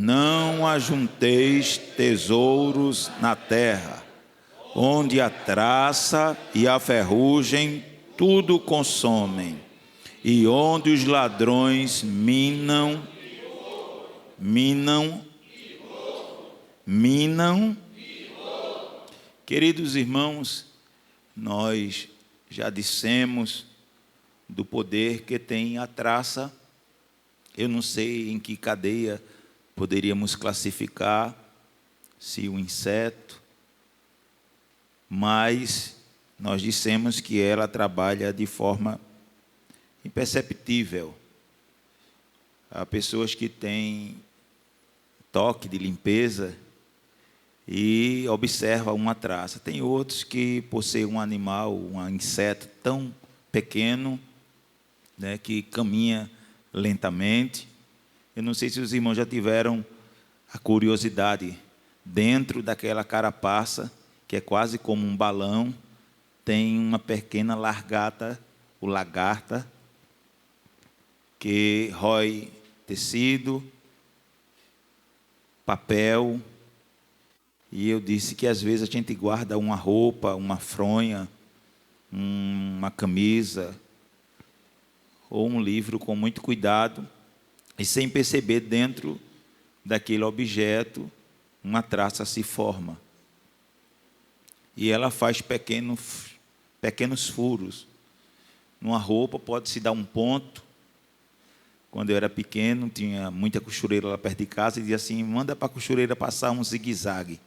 não ajunteis tesouros na terra, onde a traça e a ferrugem tudo consomem, e onde os ladrões minam. Queridos irmãos, nós já dissemos do poder que tem a traça. Eu não sei em que cadeia poderíamos classificar, se o inseto, mas nós dissemos que ela trabalha de forma imperceptível. Há pessoas que têm toque de limpeza e observam uma traça. Tem outros que, por ser um animal, um inseto tão pequeno, né, que caminha lentamente. Eu não sei se os irmãos já tiveram a curiosidade, dentro daquela carapaça, que é quase como um balão, tem uma pequena lagarta, o lagarta, que rói tecido, papel, e eu disse que às vezes a gente guarda uma roupa, uma fronha, uma camisa, ou um livro com muito cuidado, e sem perceber, dentro daquele objeto, uma traça se forma. E ela faz pequenos furos. Numa roupa pode-se dar um ponto. Quando eu era pequeno, tinha muita costureira lá perto de casa, e dizia assim: manda para a costureira passar um zigue-zague.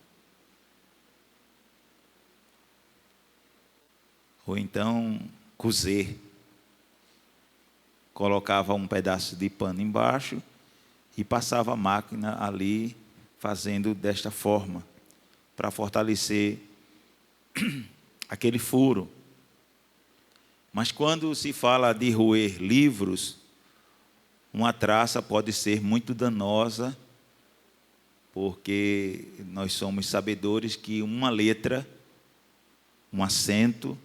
Ou então, cozer. Colocava um pedaço de pano embaixo e passava a máquina ali, fazendo desta forma, para fortalecer aquele furo. Mas quando se fala de roer livros, uma traça pode ser muito danosa, porque nós somos sabedores que uma letra, um acento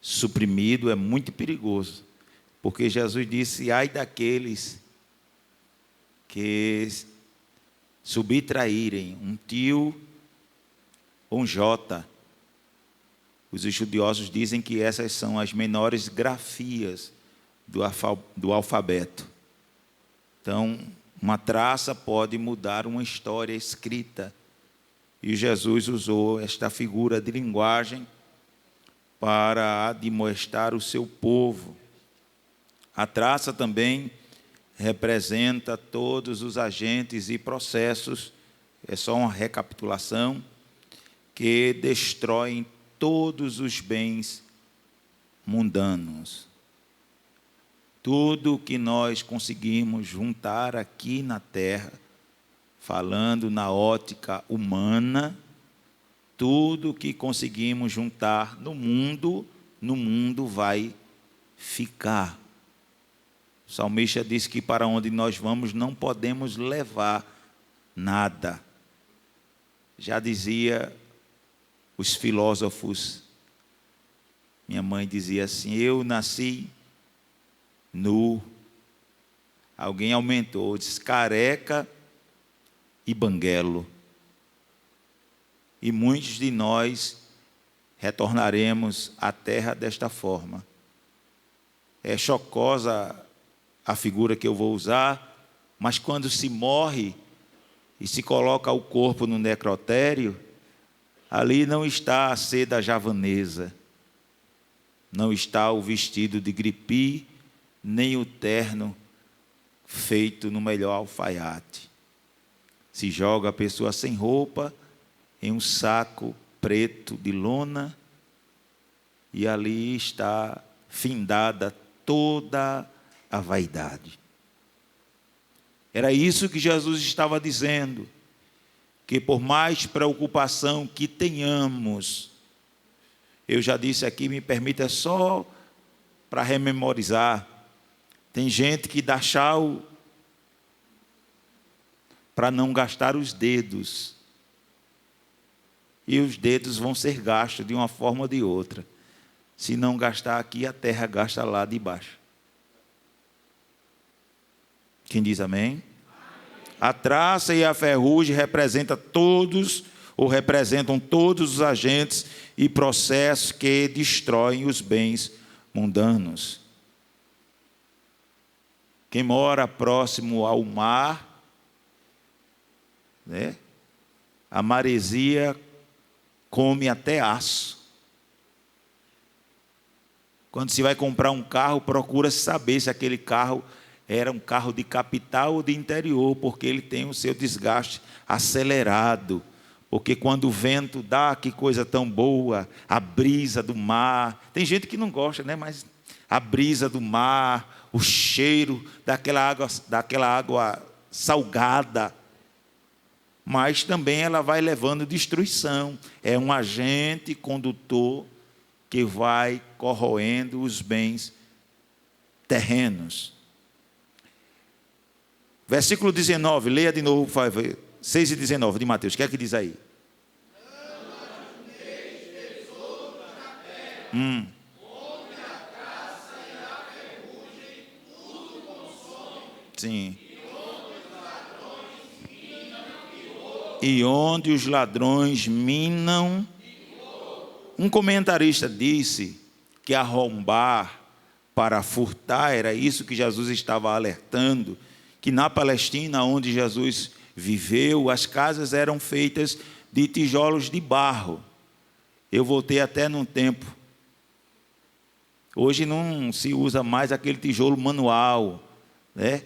suprimido é muito perigoso. Porque Jesus disse: ai daqueles que subtraírem um tio ou um jota. Os estudiosos dizem que essas são as menores grafias do alfabeto. Então, uma traça pode mudar uma história escrita. E Jesus usou esta figura de linguagem para admoestar o seu povo. A traça também representa todos os agentes e processos, é só uma recapitulação, que destroem todos os bens mundanos. Tudo que nós conseguimos juntar aqui na terra, falando na ótica humana, tudo que conseguimos juntar no mundo vai ficar. O salmista diz que para onde nós vamos não podemos levar nada. Já dizia os filósofos, minha mãe dizia assim: eu nasci nu. Alguém aumentou, disse careca e banguelo. E muitos de nós retornaremos à terra desta forma. É chocosa a figura que eu vou usar, mas quando se morre e se coloca o corpo no necrotério, ali não está a seda javanesa, não está o vestido de gripi, nem o terno feito no melhor alfaiate. Se joga a pessoa sem roupa em um saco preto de lona, e ali está findada toda a vaidade. Era isso que Jesus estava dizendo, que por mais preocupação que tenhamos, eu já disse aqui, me permita só para rememorizar, tem gente que dá tchau para não gastar os dedos, e os dedos vão ser gastos de uma forma ou de outra. Se não gastar aqui, a terra gasta lá de baixo. Quem diz amém? A traça e a ferrugem representam todos os agentes e processos que destroem os bens mundanos. Quem mora próximo ao mar, né? A maresia come até aço. Quando se vai comprar um carro, procura saber se aquele carro era um carro de capital ou de interior, porque ele tem o seu desgaste acelerado. Porque quando o vento dá, que coisa tão boa, a brisa do mar. Tem gente que não gosta, né? Mas a brisa do mar, o cheiro daquela água salgada. Mas também ela vai levando destruição. É um agente condutor que vai corroendo os bens terrenos. Versículo 19, leia de novo, 6 e 19 de Mateus. O que é que diz aí? Onde a caça e a ferrugem tudo consomem. Sim. E onde os ladrões minam. Um comentarista disse que arrombar para furtar era isso que Jesus estava alertando, que na Palestina, onde Jesus viveu, as casas eram feitas de tijolos de barro. Eu voltei até num tempo. Hoje não se usa mais aquele tijolo manual, né?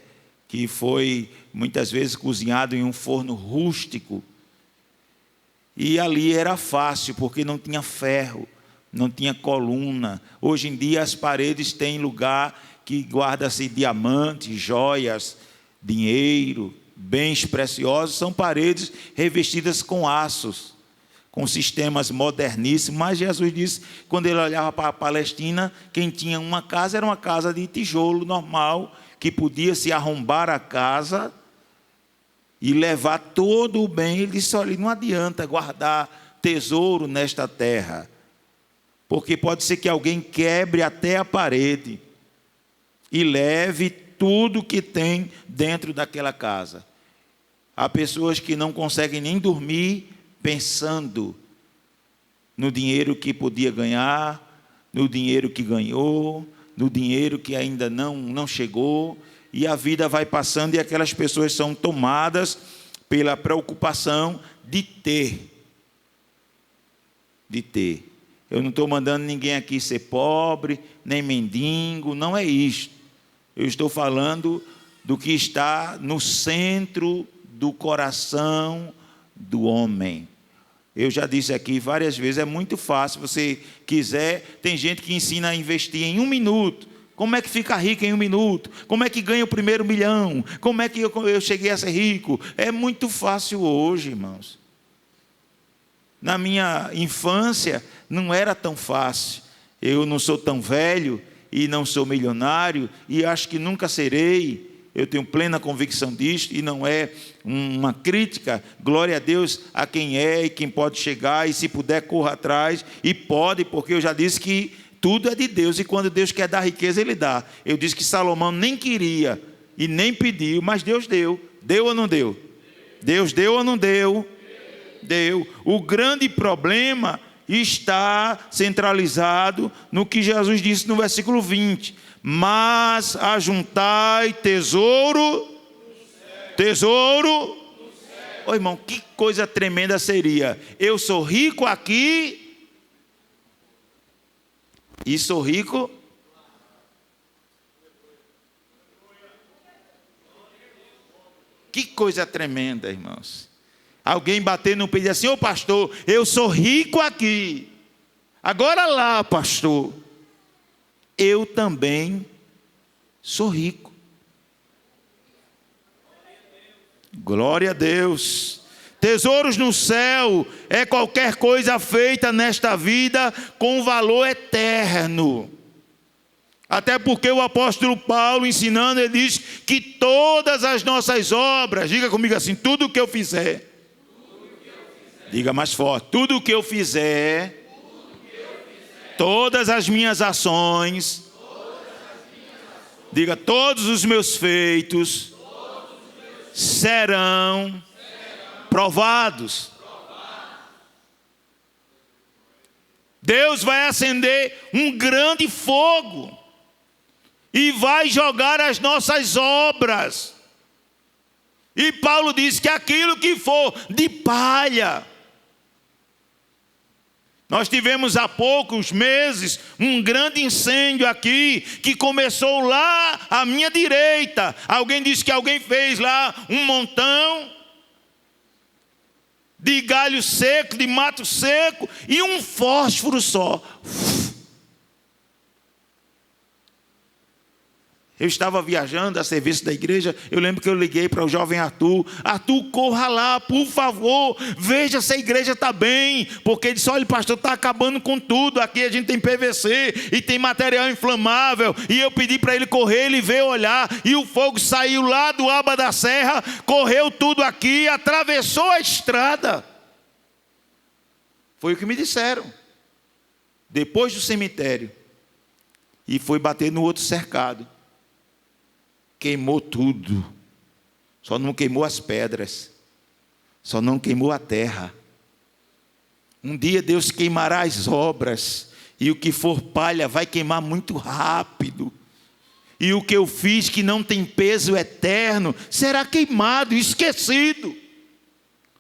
Que foi muitas vezes cozinhado em um forno rústico. E ali era fácil, porque não tinha ferro, não tinha coluna. Hoje em dia as paredes têm lugar que guarda-se diamantes, joias, dinheiro, bens preciosos. São paredes revestidas com aços, com sistemas moderníssimos. Mas Jesus disse, quando ele olhava para a Palestina, quem tinha uma casa era uma casa de tijolo normal, que podia se arrombar a casa e levar todo o bem. Ele disse, olha, não adianta guardar tesouro nesta terra, porque pode ser que alguém quebre até a parede e leve tudo que tem dentro daquela casa. Há pessoas que não conseguem nem dormir pensando no dinheiro que podia ganhar, no dinheiro que ganhou, no dinheiro que ainda não chegou, e a vida vai passando e aquelas pessoas são tomadas pela preocupação de ter. Eu não estou mandando ninguém aqui ser pobre, nem mendigo, não é isto. Eu estou falando do que está no centro do coração do homem. Eu já disse aqui várias vezes, é muito fácil, você quiser, tem gente que ensina a investir em 1 minuto. Como é que fica rico em 1 minuto? Como é que ganha o primeiro milhão? Como é que eu cheguei a ser rico? É muito fácil hoje, irmãos. Na minha infância não era tão fácil. Eu não sou tão velho e não sou milionário e acho que nunca serei. Eu tenho plena convicção disso e não é uma crítica. Glória a Deus a quem é e quem pode chegar, e se puder corra atrás, e pode, porque eu já disse que tudo é de Deus, e quando Deus quer dar riqueza, Ele dá. Eu disse que Salomão nem queria e nem pediu, mas Deus deu. Deu ou não deu? Deus deu ou não deu? Deu. O grande problema está centralizado no que Jesus disse no versículo 20. Mas ajuntai tesouro. Ô irmão, que coisa tremenda seria. Eu sou rico aqui e sou rico. Que coisa tremenda, irmãos. Alguém bater no peito e dizer assim, ô pastor, eu sou rico aqui. Agora lá, pastor, eu também sou rico. Glória a Deus. Tesouros no céu é qualquer coisa feita nesta vida com valor eterno. Até porque o apóstolo Paulo, ensinando, ele diz que todas as nossas obras, diga comigo assim, tudo o que eu fizer, diga mais forte, tudo o que eu fizer, todas as minhas ações, diga todos os meus feitos, serão provados. Deus vai acender um grande fogo e vai jogar as nossas obras. E Paulo diz que aquilo que for de palha. Nós tivemos há poucos meses um grande incêndio aqui, que começou lá à minha direita. Alguém disse que alguém fez lá um montão de galho seco, de mato seco, e um fósforo só. Eu estava viajando a serviço da igreja, eu lembro que eu liguei para o jovem Arthur: Arthur, corra lá, por favor, veja se a igreja está bem, porque ele disse: olha, pastor, está acabando com tudo, aqui a gente tem PVC e tem material inflamável. E eu pedi para ele correr, ele veio olhar, e o fogo saiu lá do aba da serra, correu tudo aqui, atravessou a estrada. Foi o que me disseram, depois do cemitério, e foi bater no outro cercado. Queimou tudo, só não queimou as pedras, só não queimou a terra. Um dia Deus queimará as obras, e o que for palha vai queimar muito rápido. E o que eu fiz que não tem peso eterno será queimado, esquecido.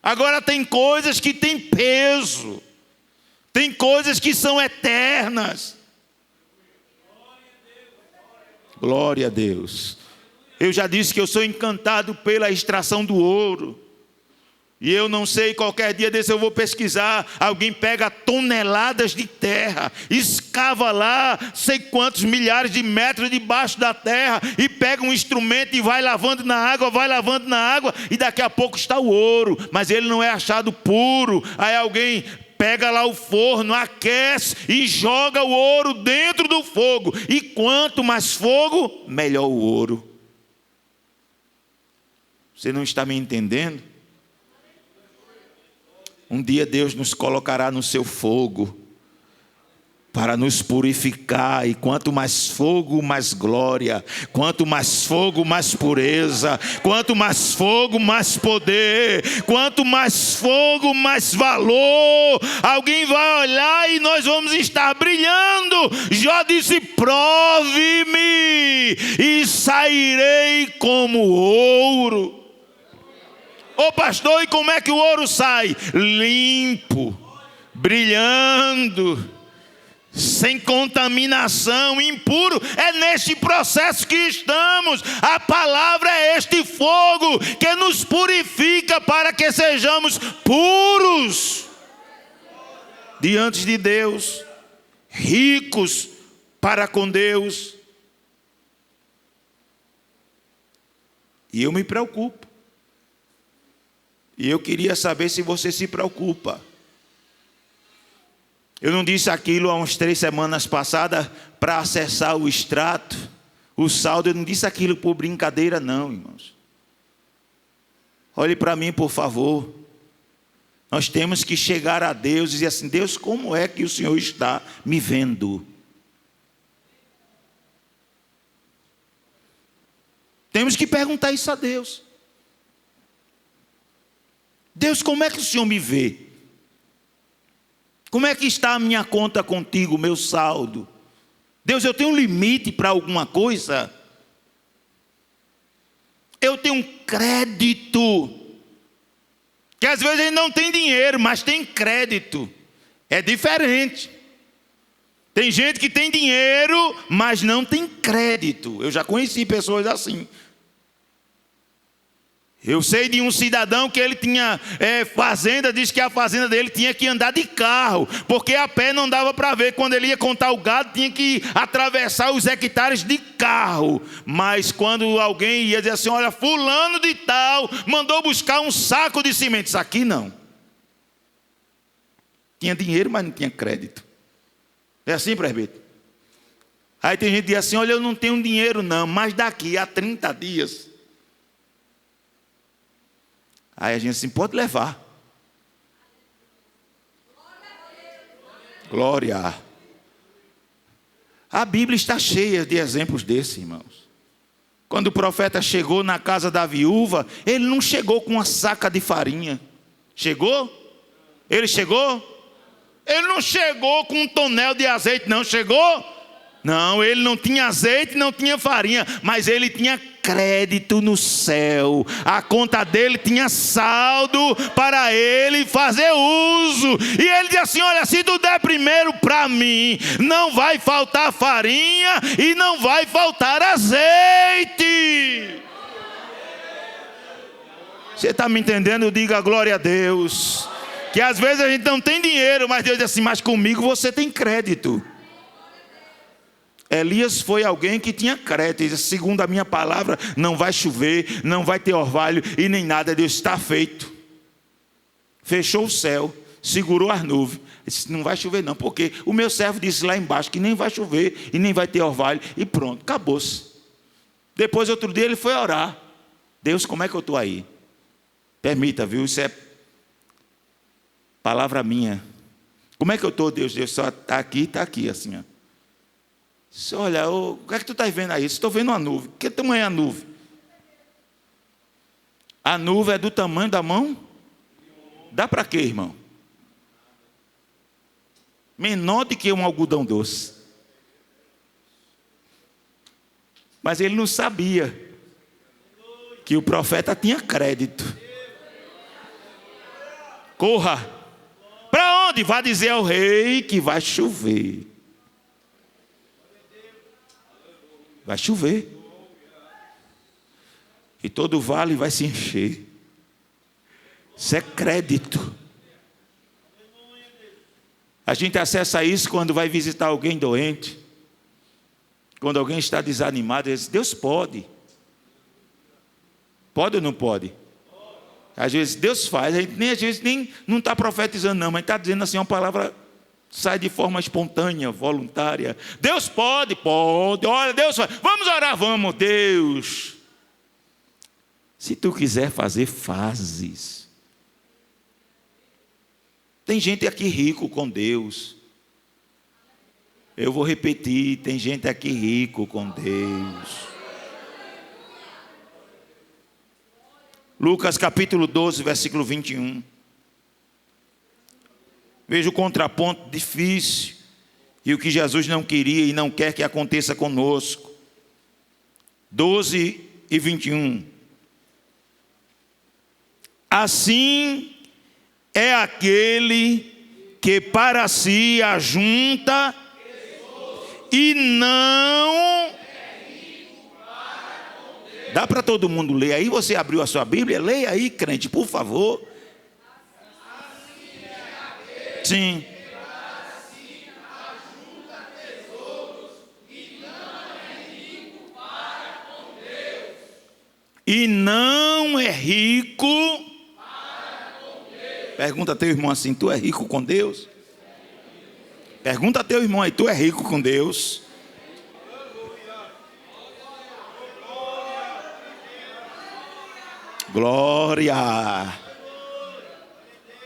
Agora tem coisas que têm peso, tem coisas que são eternas. Glória a Deus. Eu já disse que eu sou encantado pela extração do ouro. E eu não sei, qualquer dia desse eu vou pesquisar. Alguém pega toneladas de terra, escava lá sei quantos milhares de metros debaixo da terra, e pega um instrumento e vai lavando na água, e daqui a pouco está o ouro, mas ele não é achado puro. Aí alguém pega lá o forno, aquece e joga o ouro dentro do fogo. E quanto mais fogo, melhor o ouro. Você não está me entendendo? Um dia Deus nos colocará no seu fogo para nos purificar, e quanto mais fogo, mais glória, quanto mais fogo, mais pureza, quanto mais fogo, mais poder, quanto mais fogo, mais valor. Alguém vai olhar e nós vamos estar brilhando. Jó disse: prove-me e sairei como ouro. Ô pastor, e como é que o ouro sai? Limpo, brilhando, sem contaminação, impuro. É neste processo que estamos. A palavra é este fogo que nos purifica para que sejamos puros diante de Deus, ricos para com Deus. E eu me preocupo. E eu queria saber se você se preocupa. Eu não disse aquilo há umas 3 semanas passadas para acessar o extrato, o saldo. Eu não disse aquilo por brincadeira não, irmãos. Olhe para mim, por favor. Nós temos que chegar a Deus e dizer assim: Deus, como é que o Senhor está me vendo? Temos que perguntar isso a Deus. Deus, como é que o Senhor me vê? Como é que está a minha conta contigo, o meu saldo? Deus, eu tenho um limite para alguma coisa? Eu tenho um crédito, que às vezes ele não tem dinheiro, mas tem crédito. É diferente. Tem gente que tem dinheiro, mas não tem crédito. Eu já conheci pessoas assim. Eu sei de um cidadão que ele tinha fazenda, diz que a fazenda dele tinha que andar de carro, porque a pé não dava para ver. Quando ele ia contar o gado, tinha que atravessar os hectares de carro. Mas quando alguém ia dizer assim: olha, fulano de tal mandou buscar um saco de cimento, isso aqui não. Tinha dinheiro, mas não tinha crédito. É assim, presbítero? Aí tem gente que diz assim: olha, eu não tenho dinheiro não, mas daqui a 30 dias... Aí a gente assim: pode levar. Glória. A Bíblia está cheia de exemplos desses, irmãos. Quando o profeta chegou na casa da viúva, ele não chegou com uma saca de farinha. Chegou? Ele chegou? Ele não chegou com um tonel de azeite, não. Chegou? Não, ele não tinha azeite, não tinha farinha, mas ele tinha crédito no céu. A conta dele tinha saldo para ele fazer uso. E ele disse assim: olha, se tu der primeiro para mim, não vai faltar farinha e não vai faltar azeite. Você está me entendendo? Diga glória a Deus. Que às vezes a gente não tem dinheiro, mas Deus diz assim: mas comigo você tem crédito. Elias foi alguém que tinha crédito. Ele disse: segundo a minha palavra, não vai chover, não vai ter orvalho e nem nada. Deus, está feito. Fechou o céu, segurou as nuvens. Disse: não vai chover não, porque o meu servo disse lá embaixo que nem vai chover e nem vai ter orvalho. E pronto, acabou-se. Depois, outro dia, ele foi orar: Deus, como é que eu estou aí? Permita, viu? Isso é palavra minha. Como é que eu estou, Deus? Deus só está aqui, assim, ó. Olha, o que é que tu está vendo aí? Estou vendo uma nuvem. Que tamanho é a nuvem? A nuvem é do tamanho da mão? Dá para quê, irmão? Menor do que um algodão doce. Mas ele não sabia que o profeta tinha crédito. Corra. Para onde? Vá dizer ao rei que vai chover. Vai chover. E todo o vale vai se encher. Isso é crédito. A gente acessa isso quando vai visitar alguém doente. Quando alguém está desanimado, ele diz: Deus pode. Pode ou não pode? Às vezes Deus faz, a gente às vezes nem não está profetizando não, mas está dizendo assim uma palavra, sai de forma espontânea, voluntária. Deus pode, olha, Deus faz. Vamos orar, vamos, Deus. Se tu quiser fazer, fazes. Tem gente aqui rico com Deus. Eu vou repetir, tem gente aqui rico com Deus. Lucas capítulo 12, versículo 21. Veja o contraponto difícil e o que Jesus não queria e não quer que aconteça conosco. 12 e 21. Assim é aquele que para si ajunta e não... Dá para todo mundo ler aí? Você abriu a sua Bíblia? Leia aí, crente, por favor. Sim. E não é rico. Pergunta a teu irmão assim: tu é rico com Deus? Pergunta a teu irmão aí: tu é rico com Deus? Glória.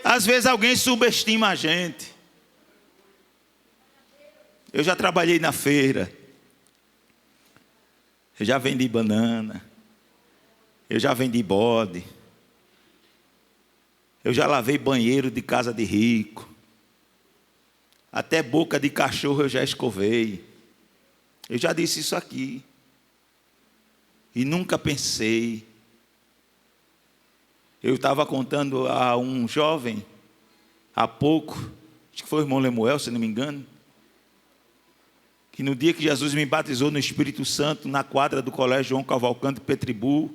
Às vezes alguém subestima a gente. Eu já trabalhei na feira. Eu já vendi banana. Eu já vendi bode. Eu já lavei banheiro de casa de rico. Até boca de cachorro eu já escovei. Eu já disse isso aqui. E nunca pensei. Eu estava contando a um jovem, há pouco, acho que foi o irmão Lemuel, se não me engano, que no dia que Jesus me batizou no Espírito Santo, na quadra do Colégio João Cavalcante Petribu,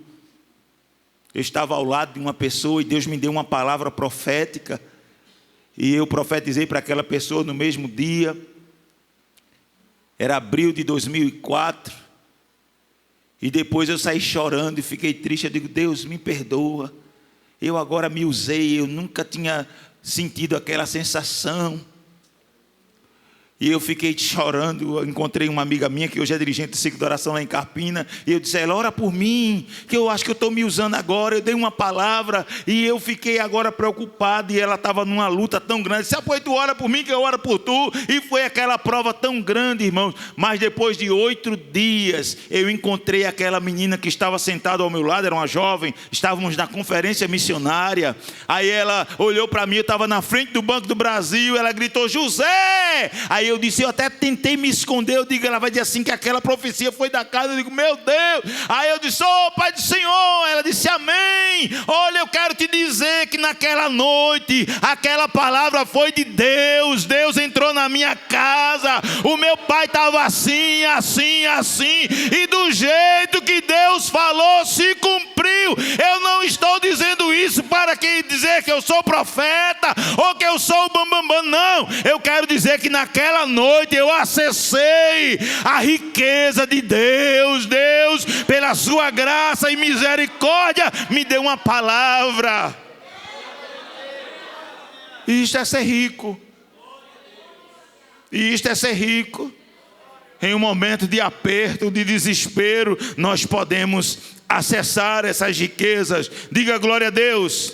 eu estava ao lado de uma pessoa e Deus me deu uma palavra profética, e eu profetizei para aquela pessoa no mesmo dia. Era abril de 2004, e depois eu saí chorando e fiquei triste. Eu digo: Deus, me perdoa. Eu agora me usei, eu nunca tinha sentido aquela sensação. E eu fiquei chorando. Eu encontrei uma amiga minha que hoje é dirigente do ciclo de oração lá em Carpina, e eu disse a ela: ora por mim, que eu acho que eu estou me usando agora. Eu dei uma palavra e eu fiquei agora preocupado, e ela estava numa luta tão grande. Disse: pois tu ora por mim que eu oro por tu. E foi aquela prova tão grande, irmãos. Mas depois de 8 dias eu encontrei aquela menina que estava sentada ao meu lado, era uma jovem, estávamos na conferência missionária. Aí ela olhou para mim, eu estava na frente do Banco do Brasil, ela gritou: José! Aí eu disse, eu até tentei me esconder, eu digo, ela vai dizer assim que aquela profecia foi da casa. Eu digo, meu Deus. Aí eu disse: Pai do Senhor. Ela disse: amém. Olha, eu quero te dizer que naquela noite aquela palavra foi de Deus. Deus entrou na minha casa, o meu pai estava assim, assim, assim, e do jeito que Deus falou se cumpriu. Eu não estou dizendo isso para dizer que eu sou profeta ou que eu sou o bambambam, não. Eu quero dizer que naquela noite eu acessei a riqueza de Deus. Deus, pela sua graça e misericórdia, me deu uma palavra. Isto é ser rico. Isto é ser rico. Em um momento de aperto, de desespero, nós podemos acessar essas riquezas. Diga glória a Deus.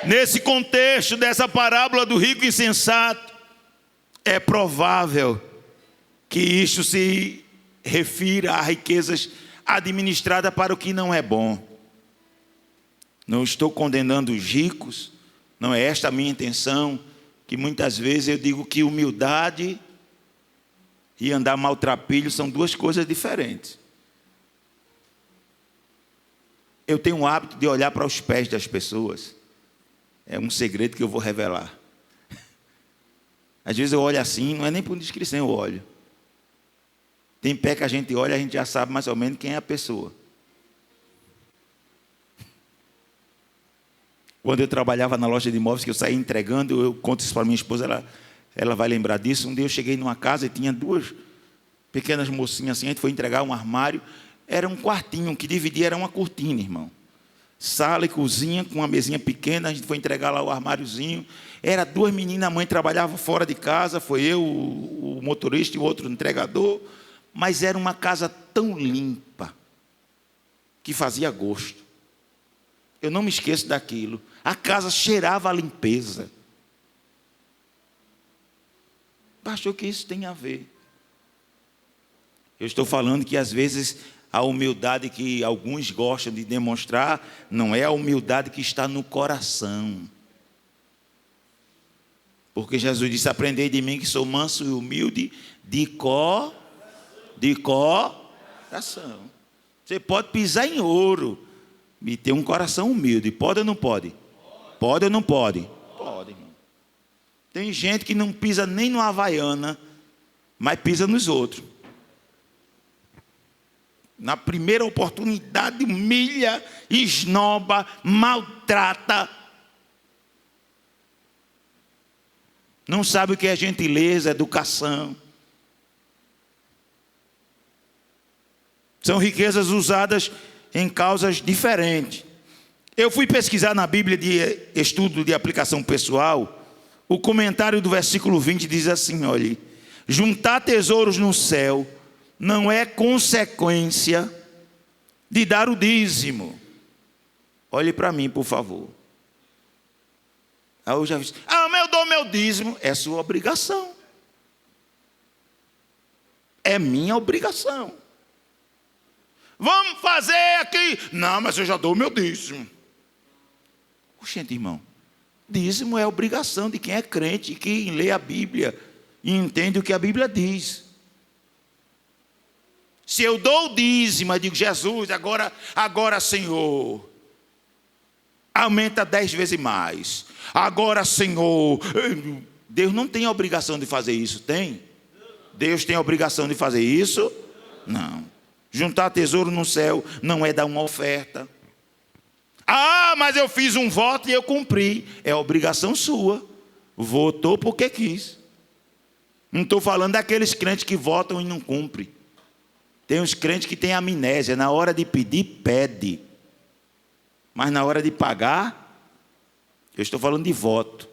Nesse contexto dessa parábola do rico insensato, é provável que isto se refira a riquezas administradas para o que não é bom. Não estou condenando os ricos, não é esta a minha intenção, que muitas vezes eu digo que humildade e andar maltrapilho são duas coisas diferentes. Eu tenho o hábito de olhar para os pés das pessoas. É um segredo que eu vou revelar. Às vezes eu olho assim, não é nem por descrição, eu olho. Tem pé que a gente olha, a gente já sabe mais ou menos quem é a pessoa. Quando eu trabalhava na loja de imóveis, que eu saía entregando, eu conto isso para minha esposa, ela vai lembrar disso. Um dia eu cheguei numa casa e tinha 2 pequenas mocinhas assim, a gente foi entregar um armário. Era um quartinho, que dividia, era uma cortina, irmão. Sala e cozinha, com uma mesinha pequena, a gente foi entregar lá o armáriozinho. Era 2 meninas, a mãe trabalhava fora de casa, foi eu, o motorista e o outro entregador. Mas era uma casa tão limpa, que fazia gosto. Eu não me esqueço daquilo. A casa cheirava a limpeza. Pastor, o que isso tem a ver? Eu estou falando que às vezes a humildade que alguns gostam de demonstrar não é a humildade que está no coração. Porque Jesus disse: aprendei de mim que sou manso e humilde de coração. Você pode pisar em ouro e ter um coração humilde. Pode ou não pode? Pode ou não pode? Pode, irmão. Tem gente que não pisa nem no Havaiana, mas pisa nos outros. Na primeira oportunidade, humilha, esnoba, maltrata. Não sabe o que é gentileza, educação. São riquezas usadas em causas diferentes. Eu fui pesquisar na Bíblia de estudo de aplicação pessoal. O comentário do versículo 20 diz assim: olhe, juntar tesouros no céu não é consequência de dar o dízimo. Olhe para mim, por favor. Aí eu já disse: eu dou meu dízimo. É sua obrigação. É minha obrigação. Vamos fazer aqui. Não, mas eu já dou o meu dízimo. Gente, irmão, dízimo é obrigação de quem é crente, quem lê a Bíblia e entende o que a Bíblia diz. Se eu dou o dízimo, eu digo: Jesus, agora Senhor, aumenta 10 vezes mais. Agora, Senhor, Deus não tem a obrigação de fazer isso, tem? Deus tem a obrigação de fazer isso? Não. Juntar tesouro no céu não é dar uma oferta. Mas eu fiz um voto e eu cumpri. É obrigação sua. Votou porque quis. Não estou falando daqueles crentes que votam e não cumprem. Tem uns crentes que têm amnésia. Na hora de pedir, pede. Mas na hora de pagar, eu estou falando de voto.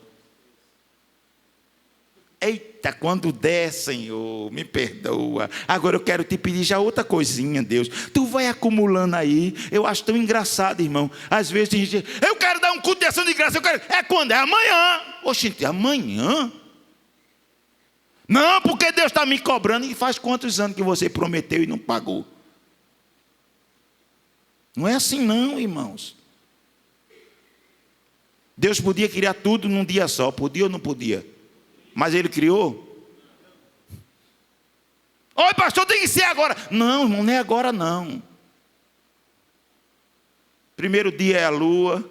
Eita, quando der, Senhor, me perdoa. Agora eu quero te pedir já outra coisinha, Deus. Tu vai acumulando aí. Eu acho tão engraçado, irmão. Às vezes tem gente, eu quero dar um culto de ação de graça. Eu quero. É quando? É amanhã. Oxente, amanhã? Não, porque Deus está me cobrando. E faz quantos anos que você prometeu e não pagou? Não é assim não, irmãos. Deus podia criar tudo num dia só. Podia ou não podia? Mas Ele criou. Oi, pastor, tem que ser agora. Não, irmão, não é agora não. Primeiro dia é a lua.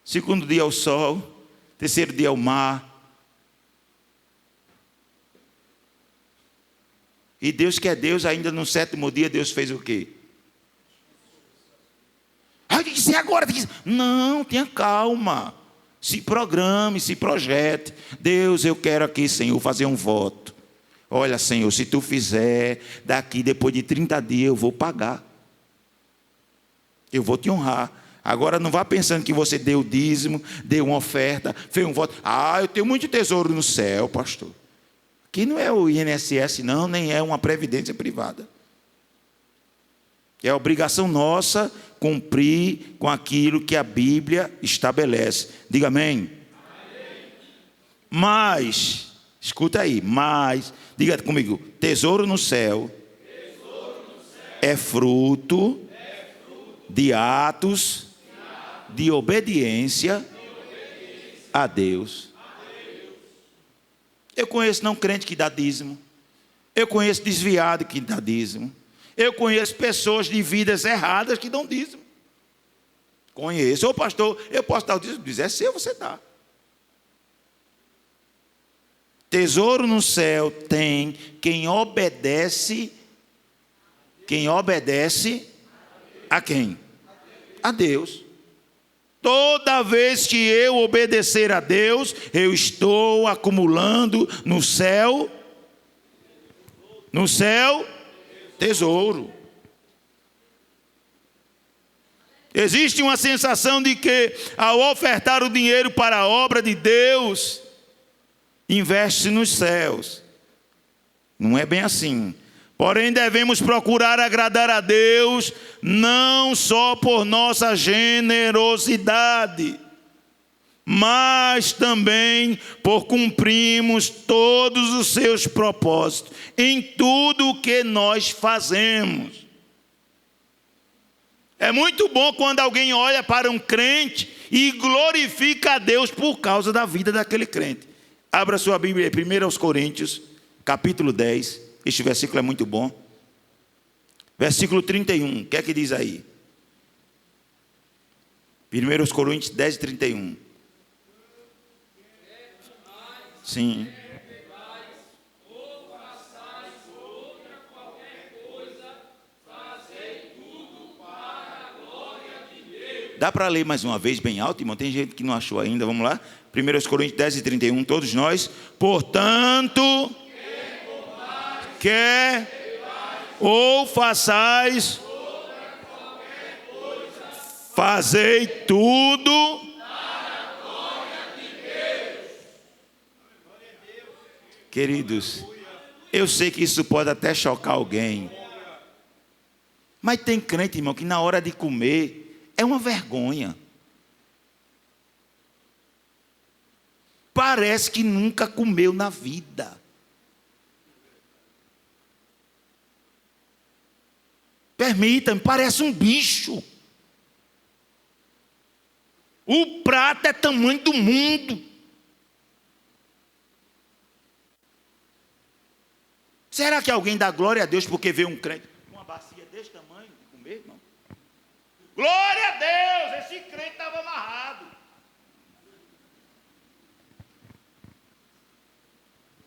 Segundo dia é o sol. Terceiro dia é o mar. E Deus que é Deus, ainda no sétimo dia Deus fez o quê? Tem que ser agora. Tem que ser. Não, tenha calma. Se programe, se projete. Deus, eu quero aqui, Senhor, fazer um voto. Olha, Senhor, se tu fizer, daqui depois de 30 dias eu vou pagar. Eu vou te honrar. Agora não vá pensando que você deu dízimo, deu uma oferta, fez um voto. Eu tenho muito tesouro no céu, pastor. Aqui não é o INSS não, nem é uma previdência privada. É obrigação nossa cumprir com aquilo que a Bíblia estabelece. Diga amém. Mas, escuta aí, diga comigo, tesouro no céu, é fruto de atos de obediência a Deus. Eu conheço não crente que dá dízimo. Eu conheço desviado que dá dízimo. Eu conheço pessoas de vidas erradas que dão dízimo. Conheço. Ô pastor, eu posso dar o dízimo? Diz, é seu, você dá. Tesouro no céu tem quem obedece. Quem obedece a quem? A Deus. Toda vez que eu obedecer a Deus, eu estou acumulando no céu, tesouro. Existe uma sensação de que, ao ofertar o dinheiro para a obra de Deus, investe nos céus. Não é bem assim. Porém, devemos procurar agradar a Deus, não só por nossa generosidade, mas também por cumprirmos todos os seus propósitos em tudo o que nós fazemos. É muito bom quando alguém olha para um crente e glorifica a Deus por causa da vida daquele crente. Abra sua Bíblia em 1 Coríntios, capítulo 10. Este versículo é muito bom. Versículo 31, o que é que diz aí? 1 Coríntios 10, 31. Sim. Dá para ler mais uma vez bem alto, irmão? Tem gente que não achou ainda, vamos lá? 1 Coríntios 10 e 31, todos nós. Portanto, quer ou façais, fazei tudo para a glória de Deus. Queridos, eu sei que isso pode até chocar alguém, mas tem crente, irmão, que na hora de comer é uma vergonha. Parece que nunca comeu na vida. Permita-me, parece um bicho. O prato é tamanho do mundo. Será que alguém dá glória a Deus porque vê um crente com uma bacia desse tamanho de comer, irmão? Glória a Deus, esse crente estava amarrado.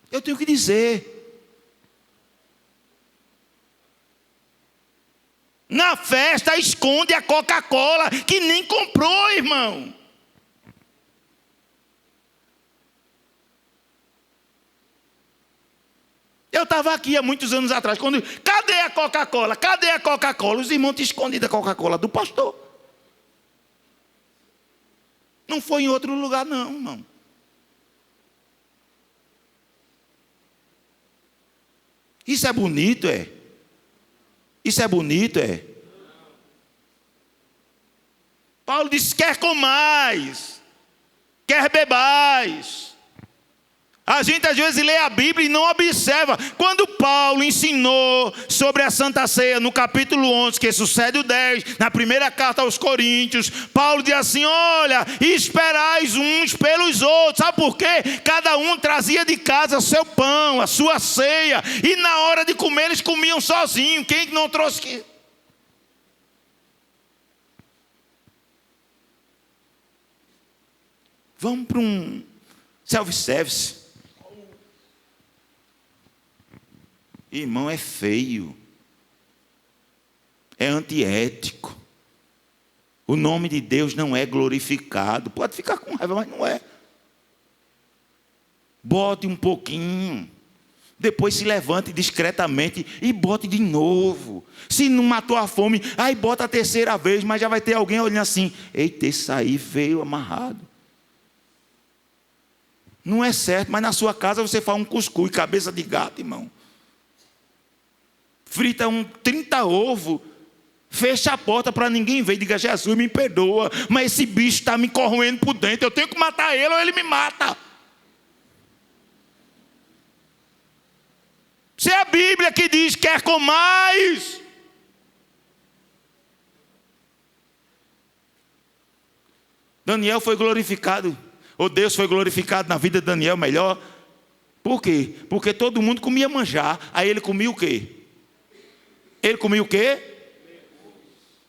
Eu tenho que dizer. Na festa esconde a Coca-Cola, que nem comprou, irmão. Eu estava aqui há muitos anos atrás, cadê a Coca-Cola? Cadê a Coca-Cola? Os irmãos tinham escondido a Coca-Cola do pastor. Não foi em outro lugar não, irmão. Isso é bonito, é? Isso é bonito, é? Paulo disse: quer comais, quer bebais. A gente às vezes lê a Bíblia e não observa. Quando Paulo ensinou sobre a Santa Ceia, no capítulo 11, que sucede o 10, na primeira carta aos Coríntios, Paulo diz assim: olha, esperais uns pelos outros. Sabe por quê? Cada um trazia de casa o seu pão, a sua ceia, e na hora de comer eles comiam sozinhos. Quem não trouxe que... Vamos para um self-service. Irmão, é feio, é antiético. O nome de Deus não é glorificado. Pode ficar com raiva, mas não é. Bote um pouquinho, depois se levante discretamente e bote de novo. Se não matou a fome, aí bota a terceira vez, mas já vai ter alguém olhando assim: eita, esse aí veio amarrado. Não é certo, mas na sua casa você faz um cuscuz, cabeça de gato, irmão. Frita 30 ovos, fecha a porta para ninguém ver, diga: Jesus, me perdoa, mas esse bicho está me corroendo por dentro, eu tenho que matar ele ou ele me mata. Se é a Bíblia que diz: quer comais. Daniel foi glorificado, ou Deus foi glorificado na vida de Daniel melhor. Por quê? Porque todo mundo comia manjar, aí ele comia o quê? Ele comia o quê?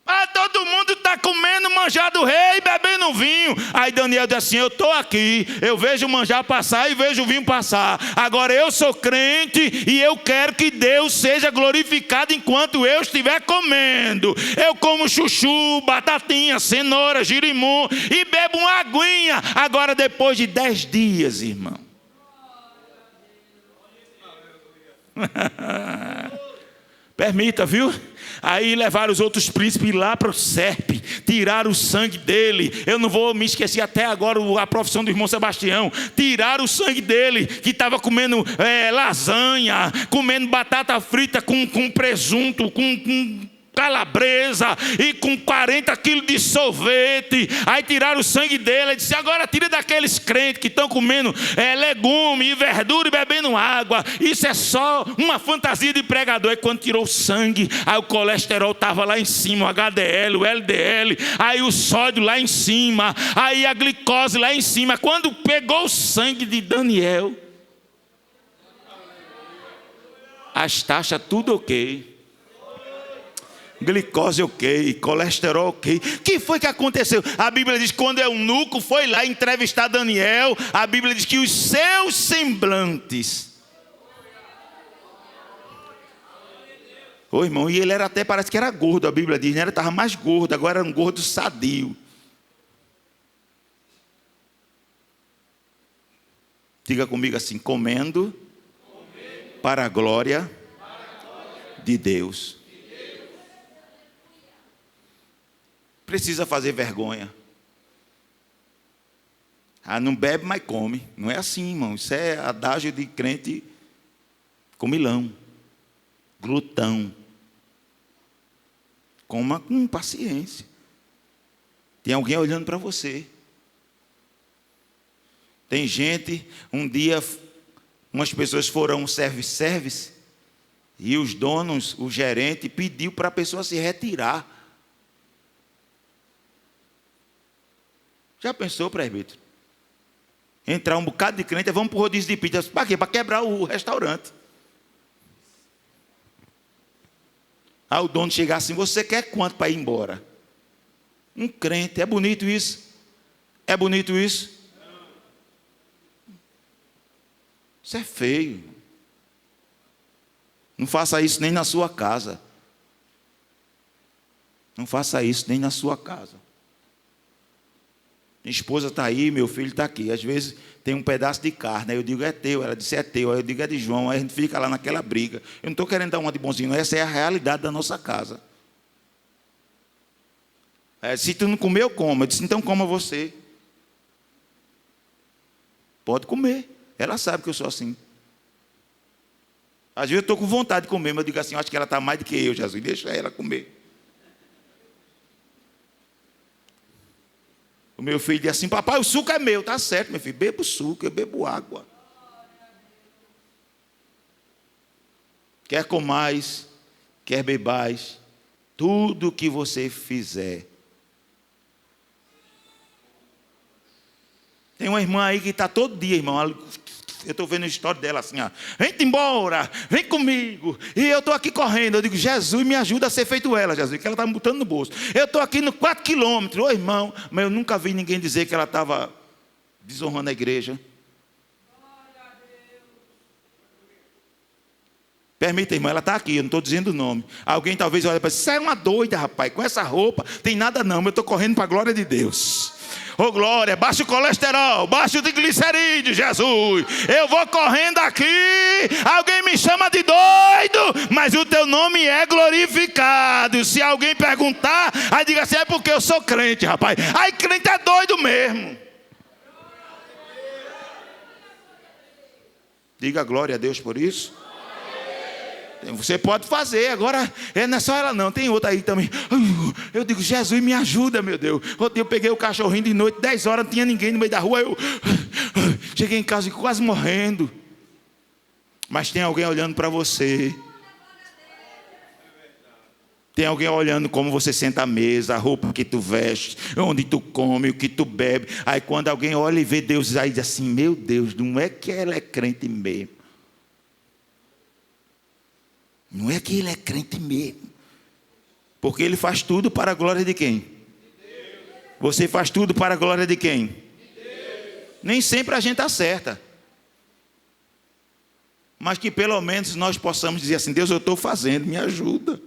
Ah, todo mundo está comendo manjar do rei e bebendo vinho. Aí Daniel diz assim: eu estou aqui, eu vejo o manjar passar e vejo o vinho passar. Agora eu sou crente e eu quero que Deus seja glorificado enquanto eu estiver comendo. Eu como chuchu, batatinha, cenoura, girimum e bebo uma aguinha. Agora depois de 10 dias, irmão. Permita, viu? Aí levaram os outros príncipes lá para o Serpe, tiraram o sangue dele. Eu não vou me esquecer até agora a profissão do irmão Sebastião. Tiraram o sangue dele, que estava comendo lasanha, comendo batata frita com presunto, com calabresa e com 40 quilos de sorvete. Aí tiraram o sangue dele e disse: agora tira daqueles crentes que estão comendo legume e verdura e bebendo água. Isso é só uma fantasia de pregador. E quando tirou o sangue, aí o colesterol estava lá em cima, o HDL, o LDL, aí o sódio lá em cima, aí a glicose lá em cima. Quando pegou o sangue de Daniel, as taxas tudo ok, glicose ok, colesterol ok. O que foi que aconteceu? A Bíblia diz que quando o eunuco foi lá entrevistar Daniel, a Bíblia diz que os seus semblantes... Ô irmão, e ele era até, parece que era gordo, a Bíblia diz, né? Ele estava mais gordo, agora era um gordo sadio. Diga comigo assim: comendo para a glória de Deus. Precisa fazer vergonha. Ah, não bebe, mas come. Não é assim, irmão. Isso é adágio de crente comilão, glutão. Coma com paciência. Tem alguém olhando para você. Tem gente, um dia, umas pessoas foram a um service, e os donos, o gerente, pediu para a pessoa se retirar. Já pensou, presbítero? Entrar um bocado de crente, vamos para o rodízio de pizza. Para quê? Para quebrar o restaurante. Aí o dono chegar assim: você quer quanto para ir embora? Um crente. É bonito isso? É bonito isso? Isso é feio. Não faça isso nem na sua casa. Não faça isso nem na sua casa. Minha esposa está aí, meu filho está aqui. Às vezes tem um pedaço de carne, aí eu digo: é teu. Ela disse: é teu. Aí eu digo: é de João. Aí a gente fica lá naquela briga. Eu não estou querendo dar uma de bonzinho, essa é a realidade da nossa casa. Se tu não comer, eu como. Eu disse: então coma você. Pode comer. Ela sabe que eu sou assim. Às vezes eu estou com vontade de comer, mas eu digo assim, acho que ela está mais do que eu, Jesus, deixa ela comer. O meu filho diz assim, papai, o suco é meu. Tá certo, meu filho, bebo suco, eu bebo água. Quer comais, quer bebais, tudo que você fizer. Tem uma irmã aí que está todo dia, irmão. Eu estou vendo a história dela assim, ó. Vem-te embora, vem comigo. E eu estou aqui correndo. Eu digo, Jesus, me ajuda a ser feito ela, Jesus, que ela está me botando no bolso. Eu estou aqui no 4 quilômetros, ô irmão. Mas eu nunca vi ninguém dizer que ela estava desonrando a igreja. Permita, irmão, ela está aqui, eu não estou dizendo o nome. Alguém talvez olhe para você é uma doida, rapaz, com essa roupa, tem nada não, mas eu estou correndo para a glória de Deus. Ô glória, baixa o colesterol, baixa o triglicerídeo, Jesus. Eu vou correndo aqui, alguém me chama de doido, mas o teu nome é glorificado. Se alguém perguntar, aí diga assim, é porque eu sou crente, rapaz. Aí crente é doido mesmo. Diga glória a Deus por isso. Você pode fazer, agora não é só ela não, tem outra aí também. Eu digo, Jesus me ajuda, meu Deus. Outro dia eu peguei o cachorrinho de noite, 10 horas, não tinha ninguém no meio da rua. Eu cheguei em casa quase morrendo. Mas tem alguém olhando para você. Tem alguém olhando como você senta à mesa, a roupa que tu veste, onde tu come, o que tu bebe. Aí quando alguém olha e vê Deus aí diz assim, meu Deus, não é que ela é crente mesmo. Não é que ele é crente mesmo. Porque ele faz tudo para a glória de quem? De você faz tudo para a glória de quem? De nem sempre a gente acerta. Mas que pelo menos nós possamos dizer assim, Deus, eu estou fazendo, me ajuda.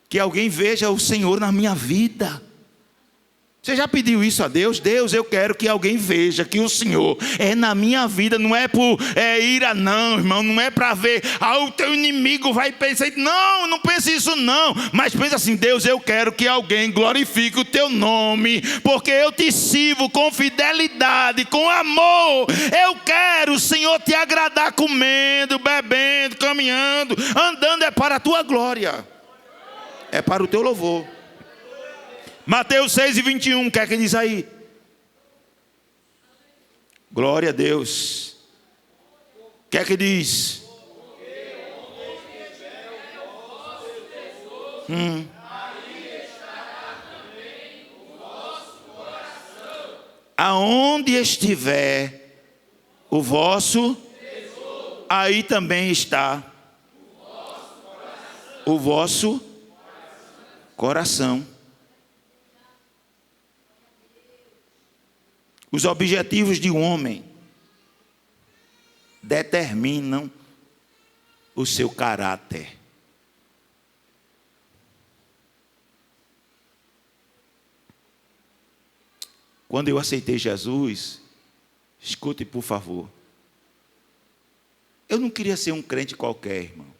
Que alguém veja o Senhor na minha vida. Você já pediu isso a Deus? Deus, eu quero que alguém veja que o Senhor é na minha vida. Não é por ira não, irmão. Não é para ver, o teu inimigo vai pensar. Não, não pense isso não. Mas pensa assim, Deus, eu quero que alguém glorifique o teu nome. Porque eu te sirvo com fidelidade, com amor. Eu quero, Senhor, te agradar comendo, bebendo, caminhando, andando. É para a tua glória. É para o teu louvor. Mateus 6:21, o que é que diz aí? Glória a Deus. O que é que diz? Aonde estiver o vosso, aí também está o vosso coração. Os objetivos de um homem determinam o seu caráter. Quando eu aceitei Jesus, escute por favor, eu não queria ser um crente qualquer, irmão.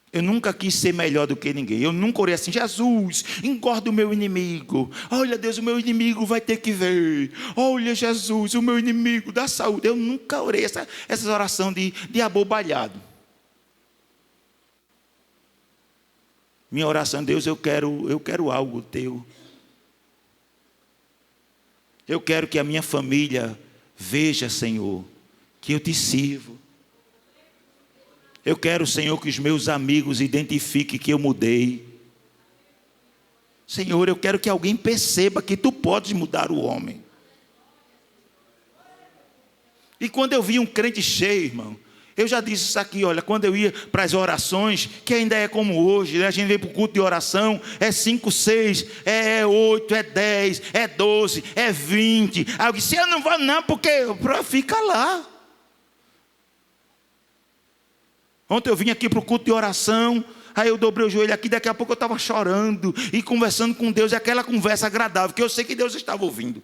Eu nunca quis ser melhor do que ninguém. Eu nunca orei assim, Jesus, engorda o meu inimigo. Olha Deus, o meu inimigo vai ter que ver. Olha Jesus, o meu inimigo dá saúde. Eu nunca orei essa oração de abobalhado. Minha oração, Deus, eu quero algo teu. Eu quero que a minha família veja, Senhor, que eu te sirvo. Eu quero, Senhor, que os meus amigos identifiquem que eu mudei. Senhor, eu quero que alguém perceba que tu podes mudar o homem. E quando eu vi um crente cheio, irmão, eu já disse isso aqui, olha, quando eu ia para as orações, que ainda é como hoje, né? A gente vem para o culto de oração, é 5, 6, é 8, é 10, é 12, é 20. Aí eu disse, eu não vou não, porque fica lá. Ontem eu vim aqui para o culto de oração, aí eu dobrei o joelho aqui, daqui a pouco eu estava chorando e conversando com Deus, e aquela conversa agradável, que eu sei que Deus estava ouvindo.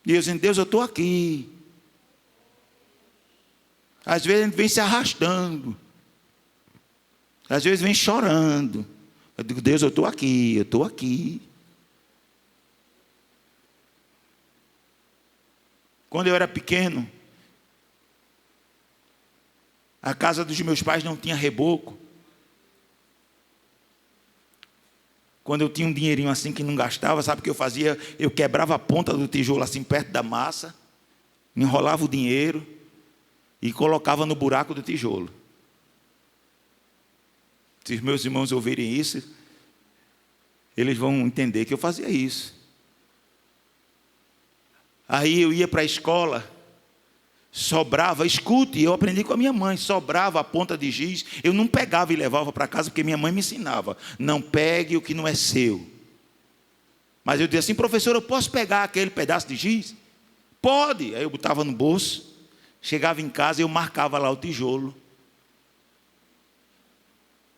E eu dizendo, Deus, eu estou aqui. Às vezes a gente vem se arrastando, às vezes vem chorando. Eu digo, Deus, eu estou aqui, eu estou aqui. Quando eu era pequeno, a casa dos meus pais não tinha reboco. Quando eu tinha um dinheirinho assim que não gastava, sabe o que eu fazia? Eu quebrava a ponta do tijolo assim perto da massa, enrolava o dinheiro e colocava no buraco do tijolo. Se os meus irmãos ouvirem isso, eles vão entender que eu fazia isso. Aí eu ia para a escola, sobrava, escute, eu aprendi com a minha mãe, sobrava a ponta de giz, eu não pegava e levava para casa, porque minha mãe me ensinava, não pegue o que não é seu. Mas eu dizia assim, professor, eu posso pegar aquele pedaço de giz? Pode. Aí eu botava no bolso, chegava em casa e eu marcava lá o tijolo.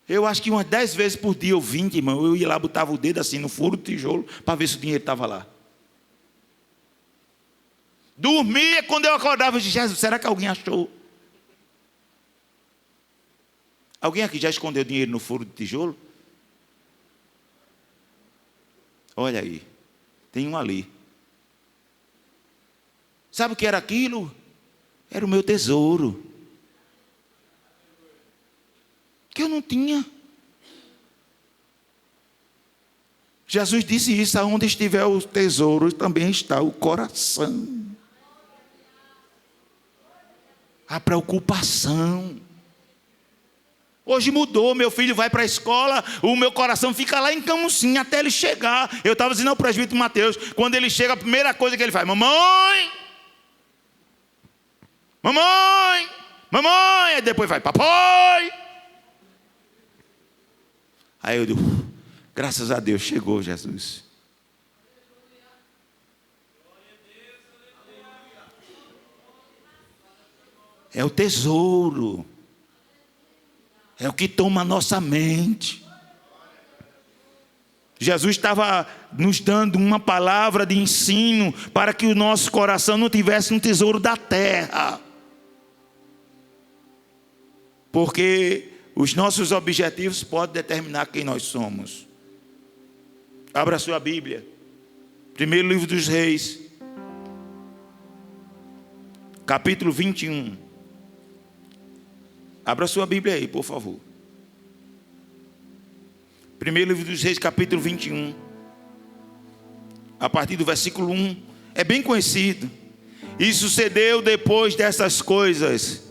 Eu acho que umas 10 vezes por dia, ou 20, irmão, eu ia lá, botava o dedo assim no furo do tijolo, para ver se o dinheiro estava lá. Dormia, quando eu acordava, eu disse, Jesus, será que alguém achou? Alguém aqui já escondeu dinheiro no furo do tijolo? Olha aí, tem um ali. Sabe o que era aquilo? Era o meu tesouro. Que eu não tinha. Jesus disse isso, aonde estiver o tesouro, também está o coração. A preocupação. Hoje mudou, meu filho vai para a escola, o meu coração fica lá em Camusim até ele chegar. Eu estava dizendo ao presbítero Mateus, quando ele chega, a primeira coisa que ele faz, mamãe, mamãe, mamãe, e depois vai, papai. Aí eu digo, graças a Deus, chegou Jesus. É o tesouro. É o que toma a nossa mente. Jesus estava nos dando uma palavra de ensino para que o nosso coração não tivesse um tesouro da terra. Porque os nossos objetivos podem determinar quem nós somos. Abra a sua Bíblia. Primeiro livro dos Reis. Capítulo 21. Abra a sua Bíblia aí, por favor. Primeiro livro dos Reis, capítulo 21. A partir do versículo 1. É bem conhecido. E sucedeu depois dessas coisas,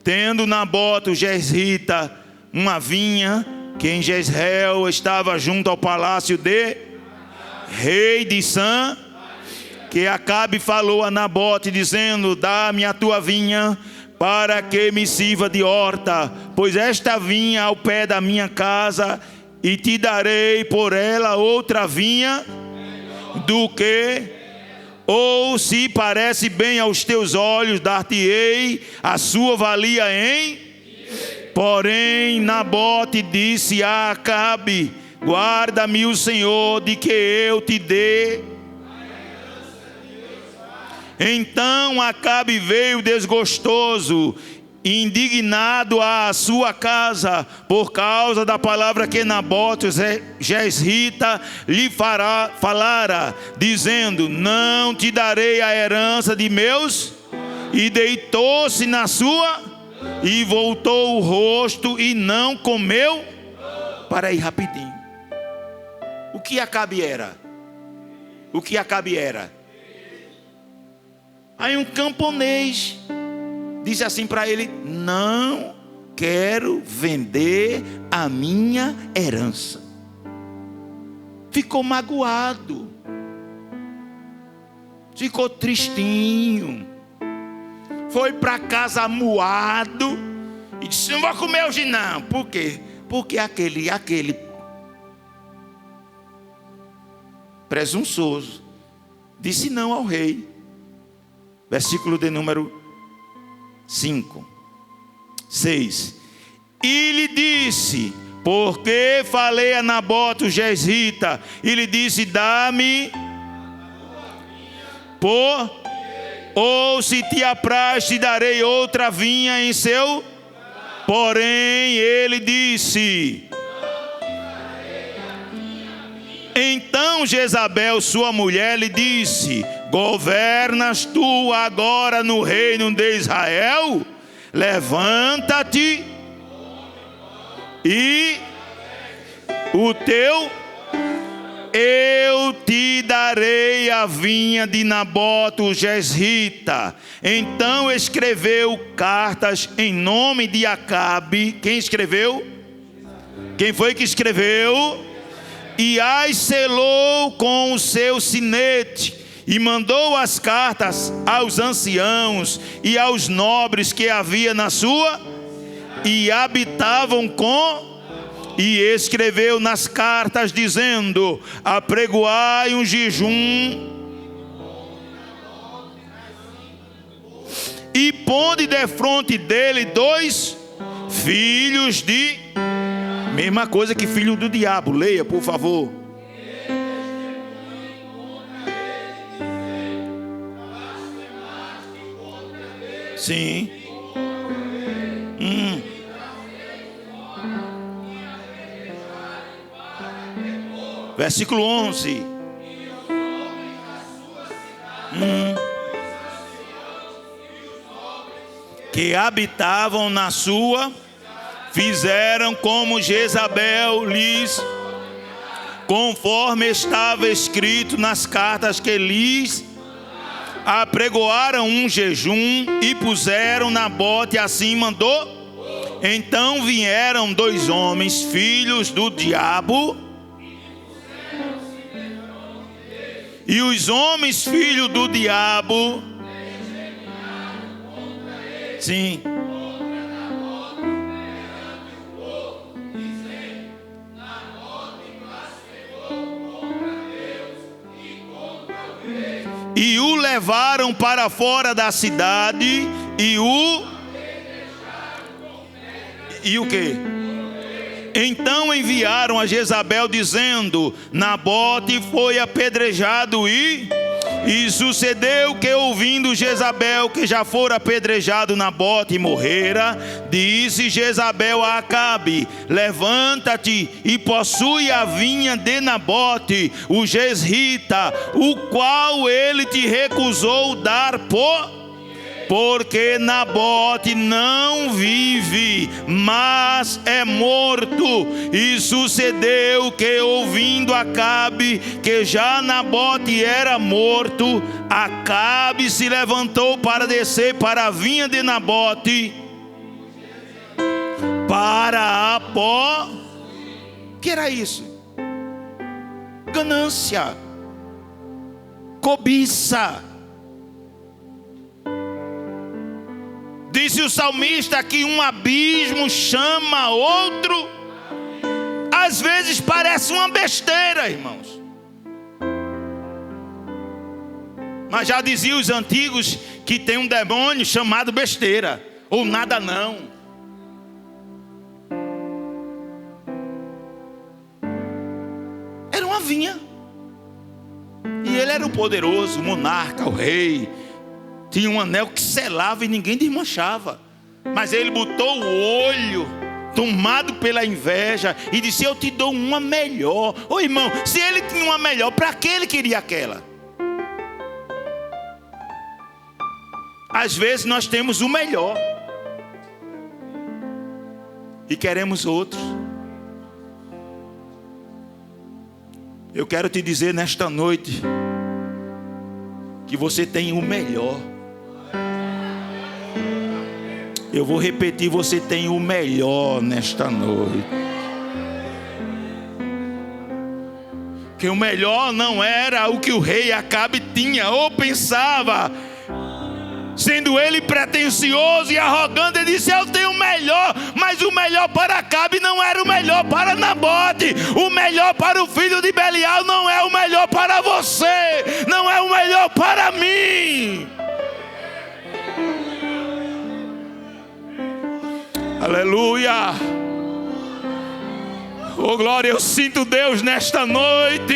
tendo Nabote o Jezreelita uma vinha, que em Jezreel estava junto ao palácio de rei de Sam, que Acabe falou a Nabote, dizendo, dá-me a tua vinha, para que me sirva de horta, pois esta vinha ao pé da minha casa, e te darei por ela outra vinha do que, ou se parece bem aos teus olhos, dar-te-ei a sua valia em. Porém Nabote disse a Acabe, guarda-me o Senhor de que eu te dê. Então Acabe veio desgostoso, indignado à sua casa, por causa da palavra que Nabote Jezreelita lhe falara, dizendo, não te darei a herança de meus, e deitou-se na sua, e voltou o rosto, e não comeu. Para aí rapidinho. O que Acabe era? O que Acabe era? Aí um camponês disse assim para ele, não quero vender a minha herança. Ficou magoado, ficou tristinho, foi para casa amuado e disse, não vou comer hoje não. Por quê? Porque aquele presunçoso disse não ao rei. Versículo de número 5, 6. E lhe disse, porque falei a Nabote o Jezreelita, e lhe disse, dá-me por, ou se te apraz, te darei outra vinha em seu. Porém ele disse, Então Jezabel, sua mulher, lhe disse: governas tu agora no reino de Israel? Levanta-te e eu te darei a vinha de Nabote o Jezreelita. Então escreveu cartas em nome de Acabe. Quem escreveu? Quem foi que escreveu? E as selou com o seu sinete, e mandou as cartas aos anciãos e aos nobres que havia na sua, e habitavam e escreveu nas cartas, dizendo: apregoai um jejum, e ponde defronte dele 2 filhos de... Mesma coisa que filho do diabo. Leia, por favor. Sim. Versículo 11. Que habitavam na sua, fizeram como Jezabel lhes, conforme estava escrito nas cartas que lhes apregoaram um jejum e puseram Nabote, assim mandou. Então vieram 2 homens, filhos do diabo, e os homens filhos do diabo, sim, e o levaram para fora da cidade e o quê? Então enviaram a Jezabel dizendo: Nabote foi apedrejado e sucedeu que, ouvindo Jezabel que já fora apedrejado Nabote e morrera, disse Jezabel a Acabe: levanta-te e possui a vinha de Nabote o Jezreelita, o qual ele te recusou dar porque Nabote não vive, mas é morto. E sucedeu que, ouvindo Acabe que já Nabote era morto, Acabe se levantou para descer para a vinha de Nabote, para o que era isso? Ganância, cobiça. Disse o salmista que um abismo chama outro. Às vezes parece uma besteira, irmãos, mas já diziam os antigos que tem um demônio chamado besteira, ou nada não. Era uma vinha, e ele era o poderoso, o monarca, o rei. Tinha um anel que selava e ninguém desmanchava. Mas ele botou o olho, tomado pela inveja, e disse: eu te dou uma melhor. Ô irmão, se ele tinha uma melhor, para que ele queria aquela? Às vezes nós temos o melhor e queremos outros. Eu quero te dizer nesta noite que você tem o melhor. Eu vou repetir: você tem o melhor nesta noite. Que o melhor não era o que o rei Acabe tinha ou pensava. Sendo ele pretensioso e arrogante, ele disse: eu tenho o melhor. Mas o melhor para Acabe não era o melhor para Nabote. O melhor para o filho de Belial não é o melhor para você, não é o melhor para mim. Aleluia. Oh glória, eu sinto Deus nesta noite.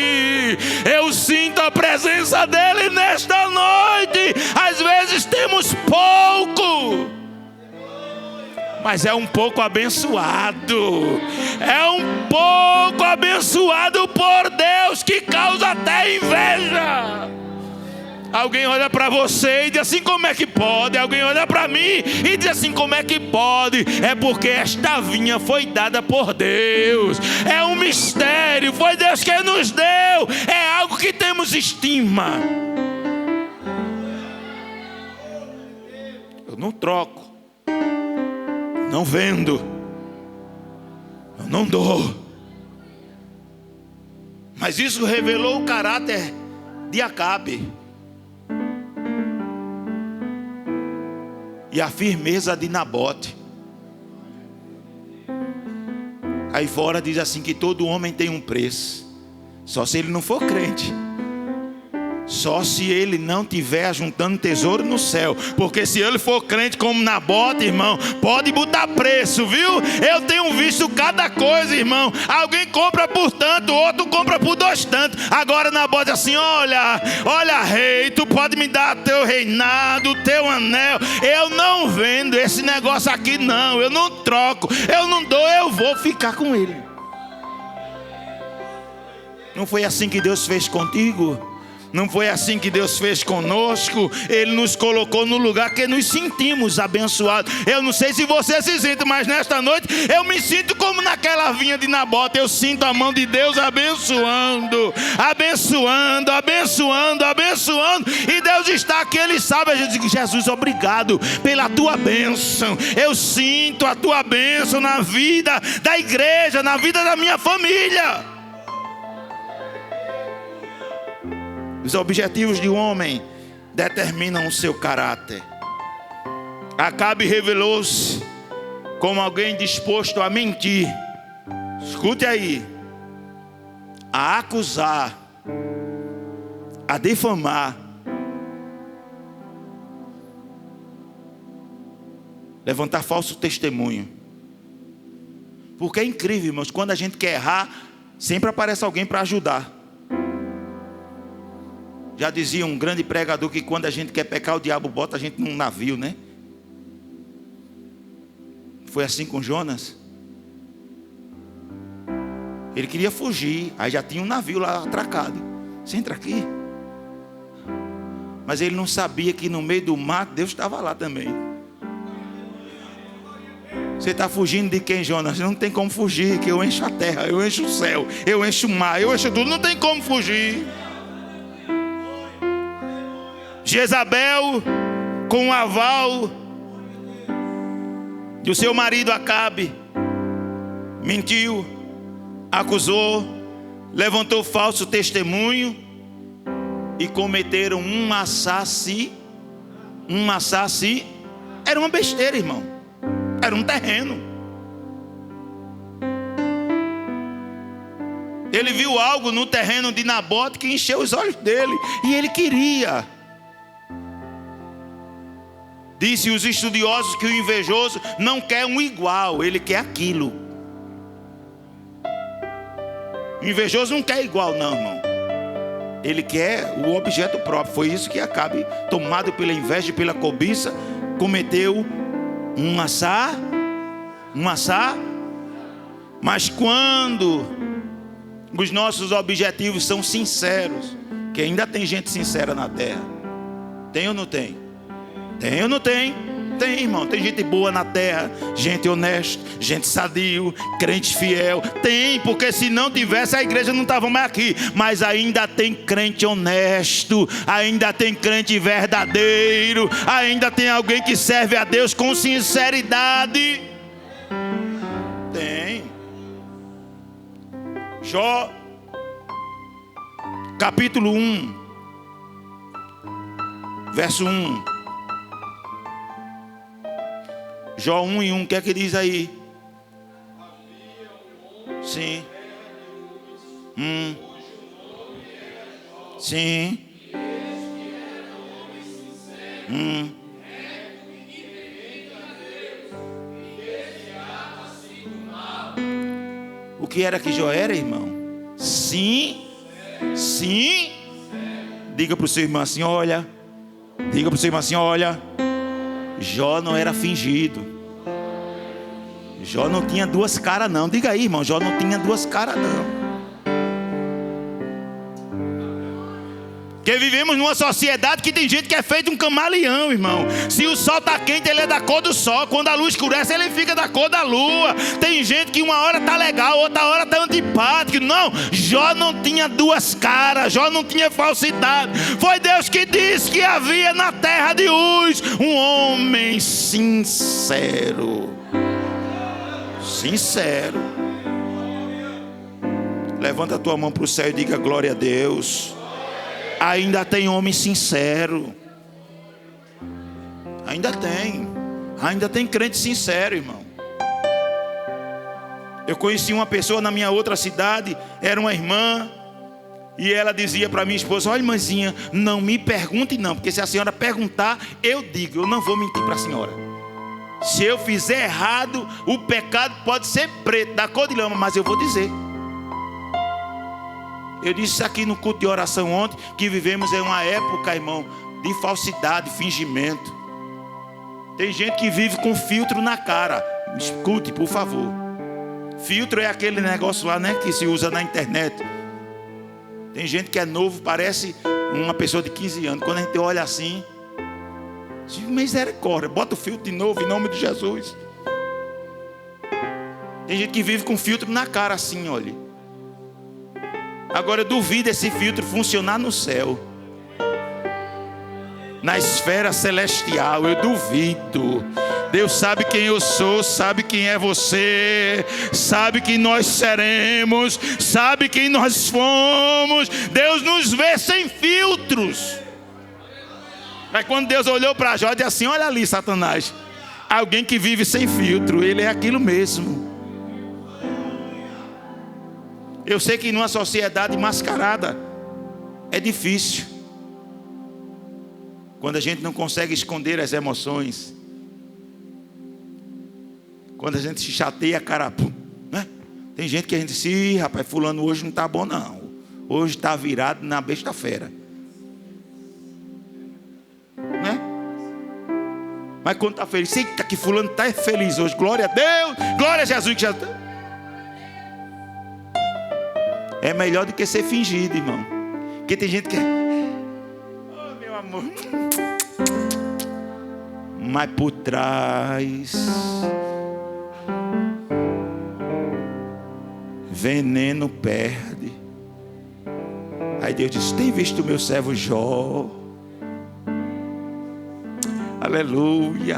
Eu sinto a presença dele nesta noite. Às vezes temos pouco, mas é um pouco abençoado. É um pouco abençoado por Deus, que causa até inveja. Alguém olha para você e diz assim: como é que pode? Alguém olha para mim e diz assim: como é que pode? É porque esta vinha foi dada por Deus. É um mistério, foi Deus quem nos deu. É algo que temos estima. Eu não troco, não vendo, eu não dou. Mas isso revelou o caráter de Acabe e a firmeza de Nabote. Aí fora diz assim que todo homem tem um preço, só se ele não for crente. Só se ele não estiver juntando tesouro no céu. Porque se ele for crente como Nabote, irmão, pode botar preço, viu? Eu tenho visto cada coisa, irmão. Alguém compra por tanto, outro compra por 2 tantos. Agora Nabote assim: olha, rei, tu pode me dar teu reinado, teu anel. Eu não vendo esse negócio aqui não. Eu não troco, eu não dou, eu vou ficar com ele. Não foi assim que Deus fez contigo? Não foi assim que Deus fez conosco? Ele nos colocou no lugar que nos sentimos abençoados. Eu não sei se você se sente, mas nesta noite eu me sinto como naquela vinha de Nabote. Eu sinto a mão de Deus abençoando, abençoando, abençoando, abençoando. E Deus está aqui, Ele sabe. A gente diz: Jesus, obrigado pela tua bênção. Eu sinto a tua bênção na vida da igreja, na vida da minha família. Os objetivos de um homem determinam o seu caráter. Acabe revelou-se como alguém disposto a mentir. Escute aí. A acusar, a difamar, levantar falso testemunho. Porque é incrível, irmãos, quando a gente quer errar, sempre aparece alguém para ajudar. Já dizia um grande pregador que quando a gente quer pecar, o diabo bota a gente num navio, né? Foi assim com Jonas. Ele queria fugir, aí já tinha um navio lá atracado. Você entra aqui. Mas ele não sabia que no meio do mar Deus estava lá também. Você está fugindo de quem, Jonas? Não tem como fugir, que eu encho a terra, eu encho o céu, eu encho o mar, eu encho tudo, não tem como fugir. Jezabel, com o aval do seu marido Acabe, mentiu, acusou, levantou falso testemunho e cometeram um assassinato. Era uma besteira, irmão. Era um terreno. Ele viu algo no terreno de Nabote que encheu os olhos dele e ele queria. Disse os estudiosos que o invejoso não quer um igual, ele quer aquilo. O invejoso não quer igual não, irmão. Ele quer o objeto próprio. Foi isso que Acabe, tomado pela inveja e pela cobiça, cometeu um assar. Mas quando os nossos objetivos são sinceros, que ainda tem gente sincera na terra. Tem ou não tem? Tem ou não tem? Tem, irmão. Tem gente boa na terra, gente honesta, gente sadio, crente fiel. Tem, porque se não tivesse, a igreja não estava mais aqui. Mas ainda tem crente honesto, ainda tem crente verdadeiro, ainda tem alguém que serve a Deus com sinceridade. Tem. Jó, capítulo 1, verso 1. Jó 1:1, o que é que diz aí? Sim. Sim. O que era que Jó era, irmão? Sim. Sim. Diga para o seu irmão assim, olha. Diga para o seu irmão assim, olha. Jó não era fingido. Jó não tinha duas caras não. Diga aí, irmão, Jó não tinha duas caras não. Porque vivemos numa sociedade que tem gente que é feito um camaleão, irmão. Se o sol está quente, ele é da cor do sol. Quando a luz escurece, ele fica da cor da lua. Tem gente que uma hora está legal, outra hora está antipático. Não, Jó não tinha duas caras, Jó não tinha falsidade. Foi Deus que disse que havia na terra de Uz um homem sincero. Sincero. Levanta a tua mão para o céu e diga glória a Deus. Ainda tem homem sincero. Ainda tem crente sincero, irmão. Eu conheci uma pessoa na minha outra cidade, era uma irmã, e ela dizia para minha esposa: olha, irmãzinha, não me pergunte não, porque se a senhora perguntar, eu digo, eu não vou mentir para a senhora. Se eu fizer errado, o pecado pode ser preto, da cor de lama, mas eu vou dizer. Eu disse isso aqui no culto de oração ontem, que vivemos em uma época, irmão, de falsidade, fingimento. Tem gente que vive com filtro na cara. Escute, por favor. Filtro é aquele negócio lá, né, que se usa na internet. Tem gente que é novo, parece uma pessoa de 15 anos. Quando a gente olha assim, misericórdia, bota o filtro de novo em nome de Jesus. Tem gente que vive com filtro na cara assim, olha. Agora eu duvido esse filtro funcionar no céu, na esfera celestial. Eu duvido. Deus sabe quem eu sou, sabe quem é você, sabe quem nós seremos, sabe quem nós fomos. Deus nos vê sem filtros. Mas quando Deus olhou para Jó, disse assim: olha ali, Satanás, alguém que vive sem filtro, ele é aquilo mesmo. Eu sei que numa sociedade mascarada é difícil, quando a gente não consegue esconder as emoções, quando a gente se chateia, carapum, né? Tem gente que a gente diz: rapaz, fulano hoje não está bom não, hoje está virado na besta fera, né? Mas quando está feliz, eita, que fulano está feliz hoje, glória a Deus, glória a Jesus, que já está. É melhor do que ser fingido, irmão. Porque tem gente que oh, meu amor, mas por trás veneno perde. Aí Deus diz: tem visto o meu servo Jó? Aleluia.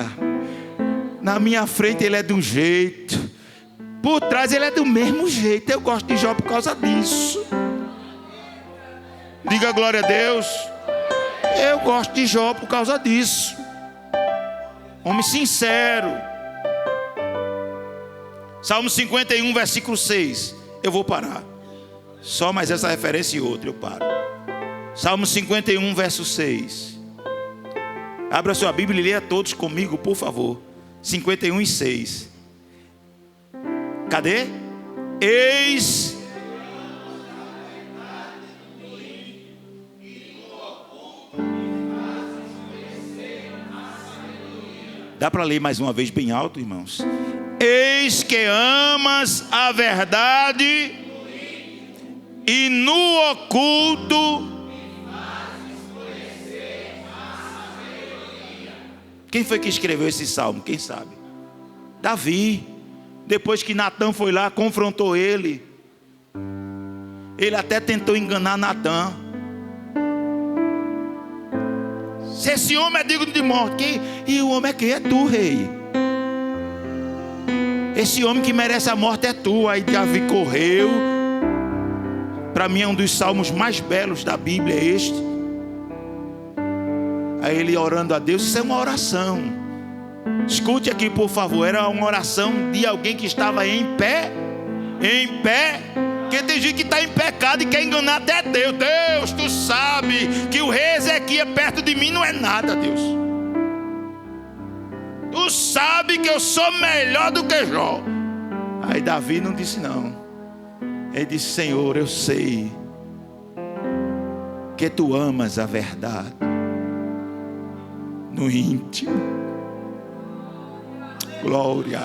Na minha frente ele é de um jeito, por trás ele é do mesmo jeito. Eu gosto de Jó por causa disso. Diga glória a Deus. Eu gosto de Jó por causa disso. Homem sincero. Salmo 51, versículo 6. Eu vou parar. Só mais essa referência e outra eu paro. Salmo 51, verso 6. Abra sua Bíblia e leia todos comigo, por favor. 51 e 6. Cadê? Eis dá para ler mais uma vez bem alto, irmãos? Eis que amas a verdade e no oculto quem foi que escreveu esse salmo? Quem sabe? Davi. Depois que Natã foi lá, confrontou ele. Ele até tentou enganar Natã. Se esse homem é digno de morte, e o homem é quem? É tu, rei. Esse homem que merece a morte é tu. Aí Davi correu. Para mim é um dos salmos mais belos da Bíblia, é este. Aí ele orando a Deus. Isso é uma oração. Escute aqui, por favor. Era uma oração de alguém que estava em pé. Em pé. Porque tem gente que está em pecado e quer enganar até Deus. Deus, tu sabe que o rei Ezequias perto de mim não é nada, Deus. Tu sabe que eu sou melhor do que Jó. Aí Davi não disse não. Ele disse: Senhor, eu sei que tu amas a verdade no íntimo. Glória.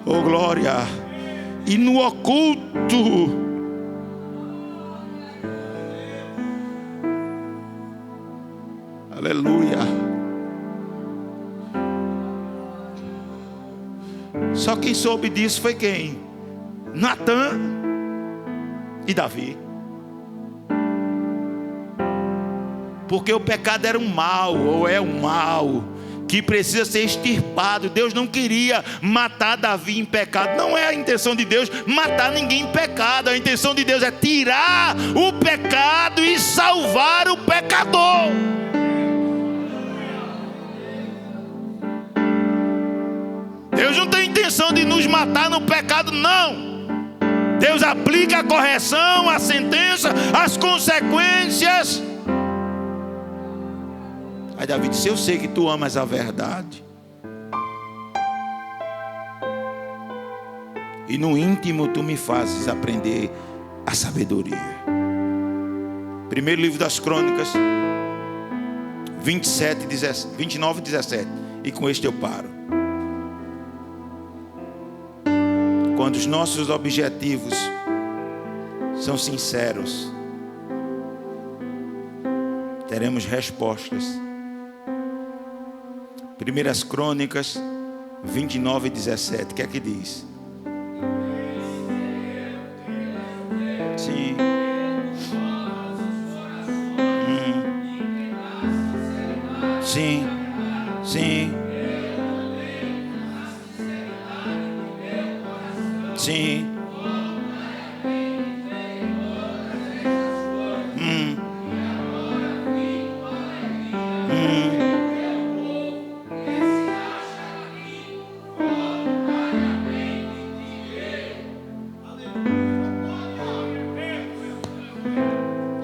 Oh glória. E no oculto, aleluia. Só quem soube disso foi quem? Natã e Davi. Porque o pecado era um mal, ou é um mal, que precisa ser extirpado. Deus não queria matar Davi em pecado. Não é a intenção de Deus matar ninguém em pecado. A intenção de Deus é tirar o pecado e salvar o pecador. Deus não tem intenção de nos matar no pecado, não. Deus aplica a correção, a sentença, as consequências. Aí Davi disse: eu sei que tu amas a verdade, e no íntimo tu me fazes aprender a sabedoria. Primeiro livro das Crônicas 29 e 17. E com este eu paro. Quando os nossos objetivos são sinceros, teremos respostas. Primeiras Crônicas 29 e 17. O que é que diz? Sim. Sim. Sim. Sim.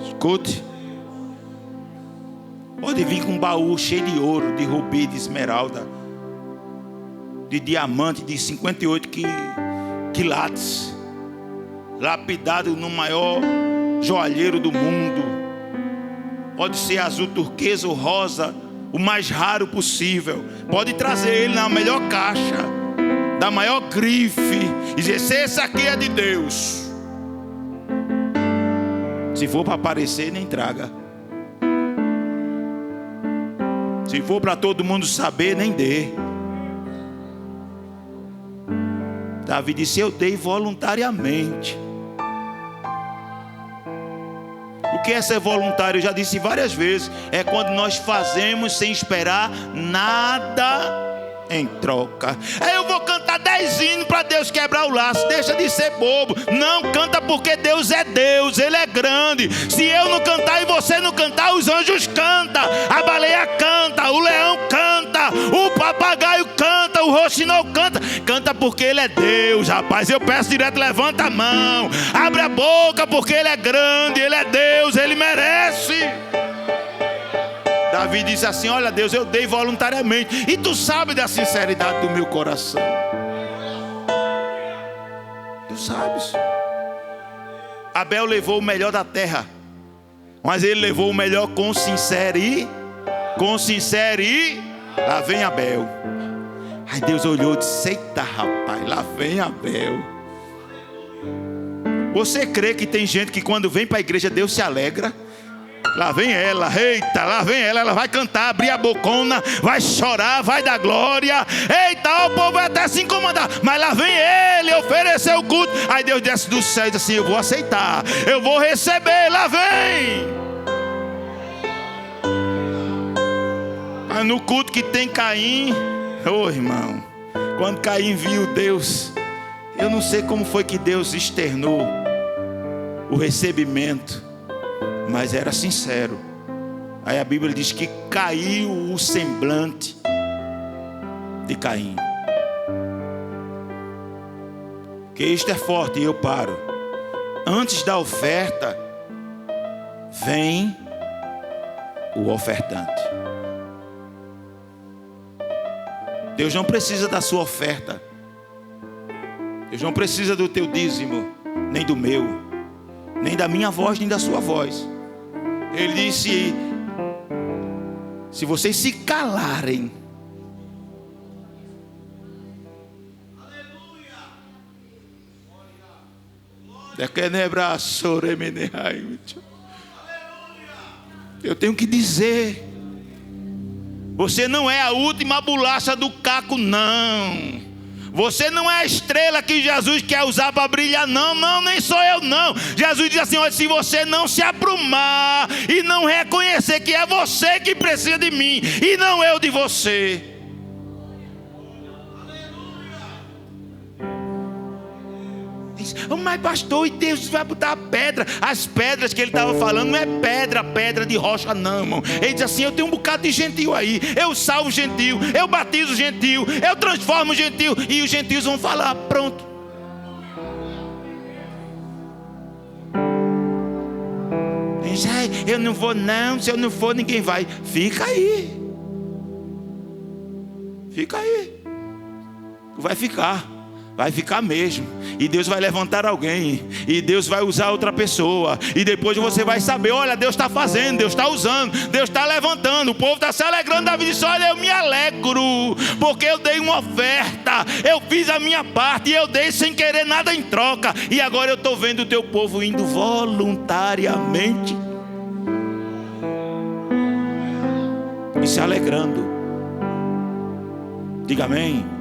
Escute. Pode vir com um baú cheio de ouro, de rubi, de esmeralda, de diamante de 58 quilates, lapidado no maior joalheiro do mundo. Pode ser azul turquesa ou rosa, o mais raro possível. Pode trazer ele na melhor caixa, da maior grife, e dizer: se esse aqui é de Deus. Se for para aparecer, nem traga. Se for para todo mundo saber, nem dê. Davi disse: eu dei voluntariamente. O que é ser voluntário? Eu já disse várias vezes. É quando nós fazemos sem esperar nada em troca. Eu vou cantar 10 hinos para Deus quebrar o laço. Deixa de ser bobo. Não canta, porque Deus é Deus, Ele é grande. Se eu não cantar e você não cantar, os anjos cantam, a baleia canta, o leão canta, o papagaio canta, o roxinol canta. Canta porque Ele é Deus, rapaz. Eu peço direto: levanta a mão, abre a boca, porque Ele é grande, Ele é Deus, Ele merece. Davi disse assim: olha, Deus, eu dei voluntariamente. E tu sabe da sinceridade do meu coração. Tu sabes. Abel levou o melhor da terra, mas ele levou o melhor com sincero e lá vem Abel. Aí Deus olhou e disse: eita rapaz, lá vem Abel. Você crê que tem gente que quando vem para a igreja Deus se alegra? Lá vem ela, eita, lá vem ela. Ela vai cantar, abrir a bocona, vai chorar, vai dar glória. Eita, o povo vai até se incomodar, mas lá vem ele oferecer o culto. Aí Deus desce do céu e diz assim: eu vou aceitar, eu vou receber, lá vem. Mas no culto que tem Caim, ô irmão, quando Caim viu Deus, eu não sei como foi que Deus externou o recebimento, mas era sincero. Aí a Bíblia diz que caiu o semblante de Caim. Que isto é forte, e eu paro. Antes da oferta vem o ofertante. Deus não precisa da sua oferta. Deus não precisa do teu dízimo, nem do meu, nem da minha voz, nem da sua voz. Ele disse: se vocês se calarem, Eu tenho que dizer, você não é a última bolacha do caco, não. Você não é a estrela que Jesus quer usar para brilhar, não, não, nem sou eu, não. Jesus diz assim: olha, se você não se aprumar e não reconhecer que é você que precisa de mim e não eu de você. Mas pastor, e Deus vai botar a pedra? As pedras que ele estava falando não é pedra de rocha, não, irmão. Ele diz assim: eu tenho um bocado de gentil aí, eu salvo gentil, eu batizo gentil, eu transformo gentil, e os gentios vão falar, pronto. Eu não vou não, se eu não for ninguém vai. Fica aí, vai ficar mesmo. E Deus vai levantar alguém, e Deus vai usar outra pessoa, e depois você vai saber: olha, Deus está fazendo, Deus está usando, Deus está levantando, o povo está se alegrando da vida. Olha, eu me alegro, porque eu dei uma oferta, eu fiz a minha parte, e eu dei sem querer nada em troca, e agora eu estou vendo o teu povo indo voluntariamente e se alegrando. Diga amém.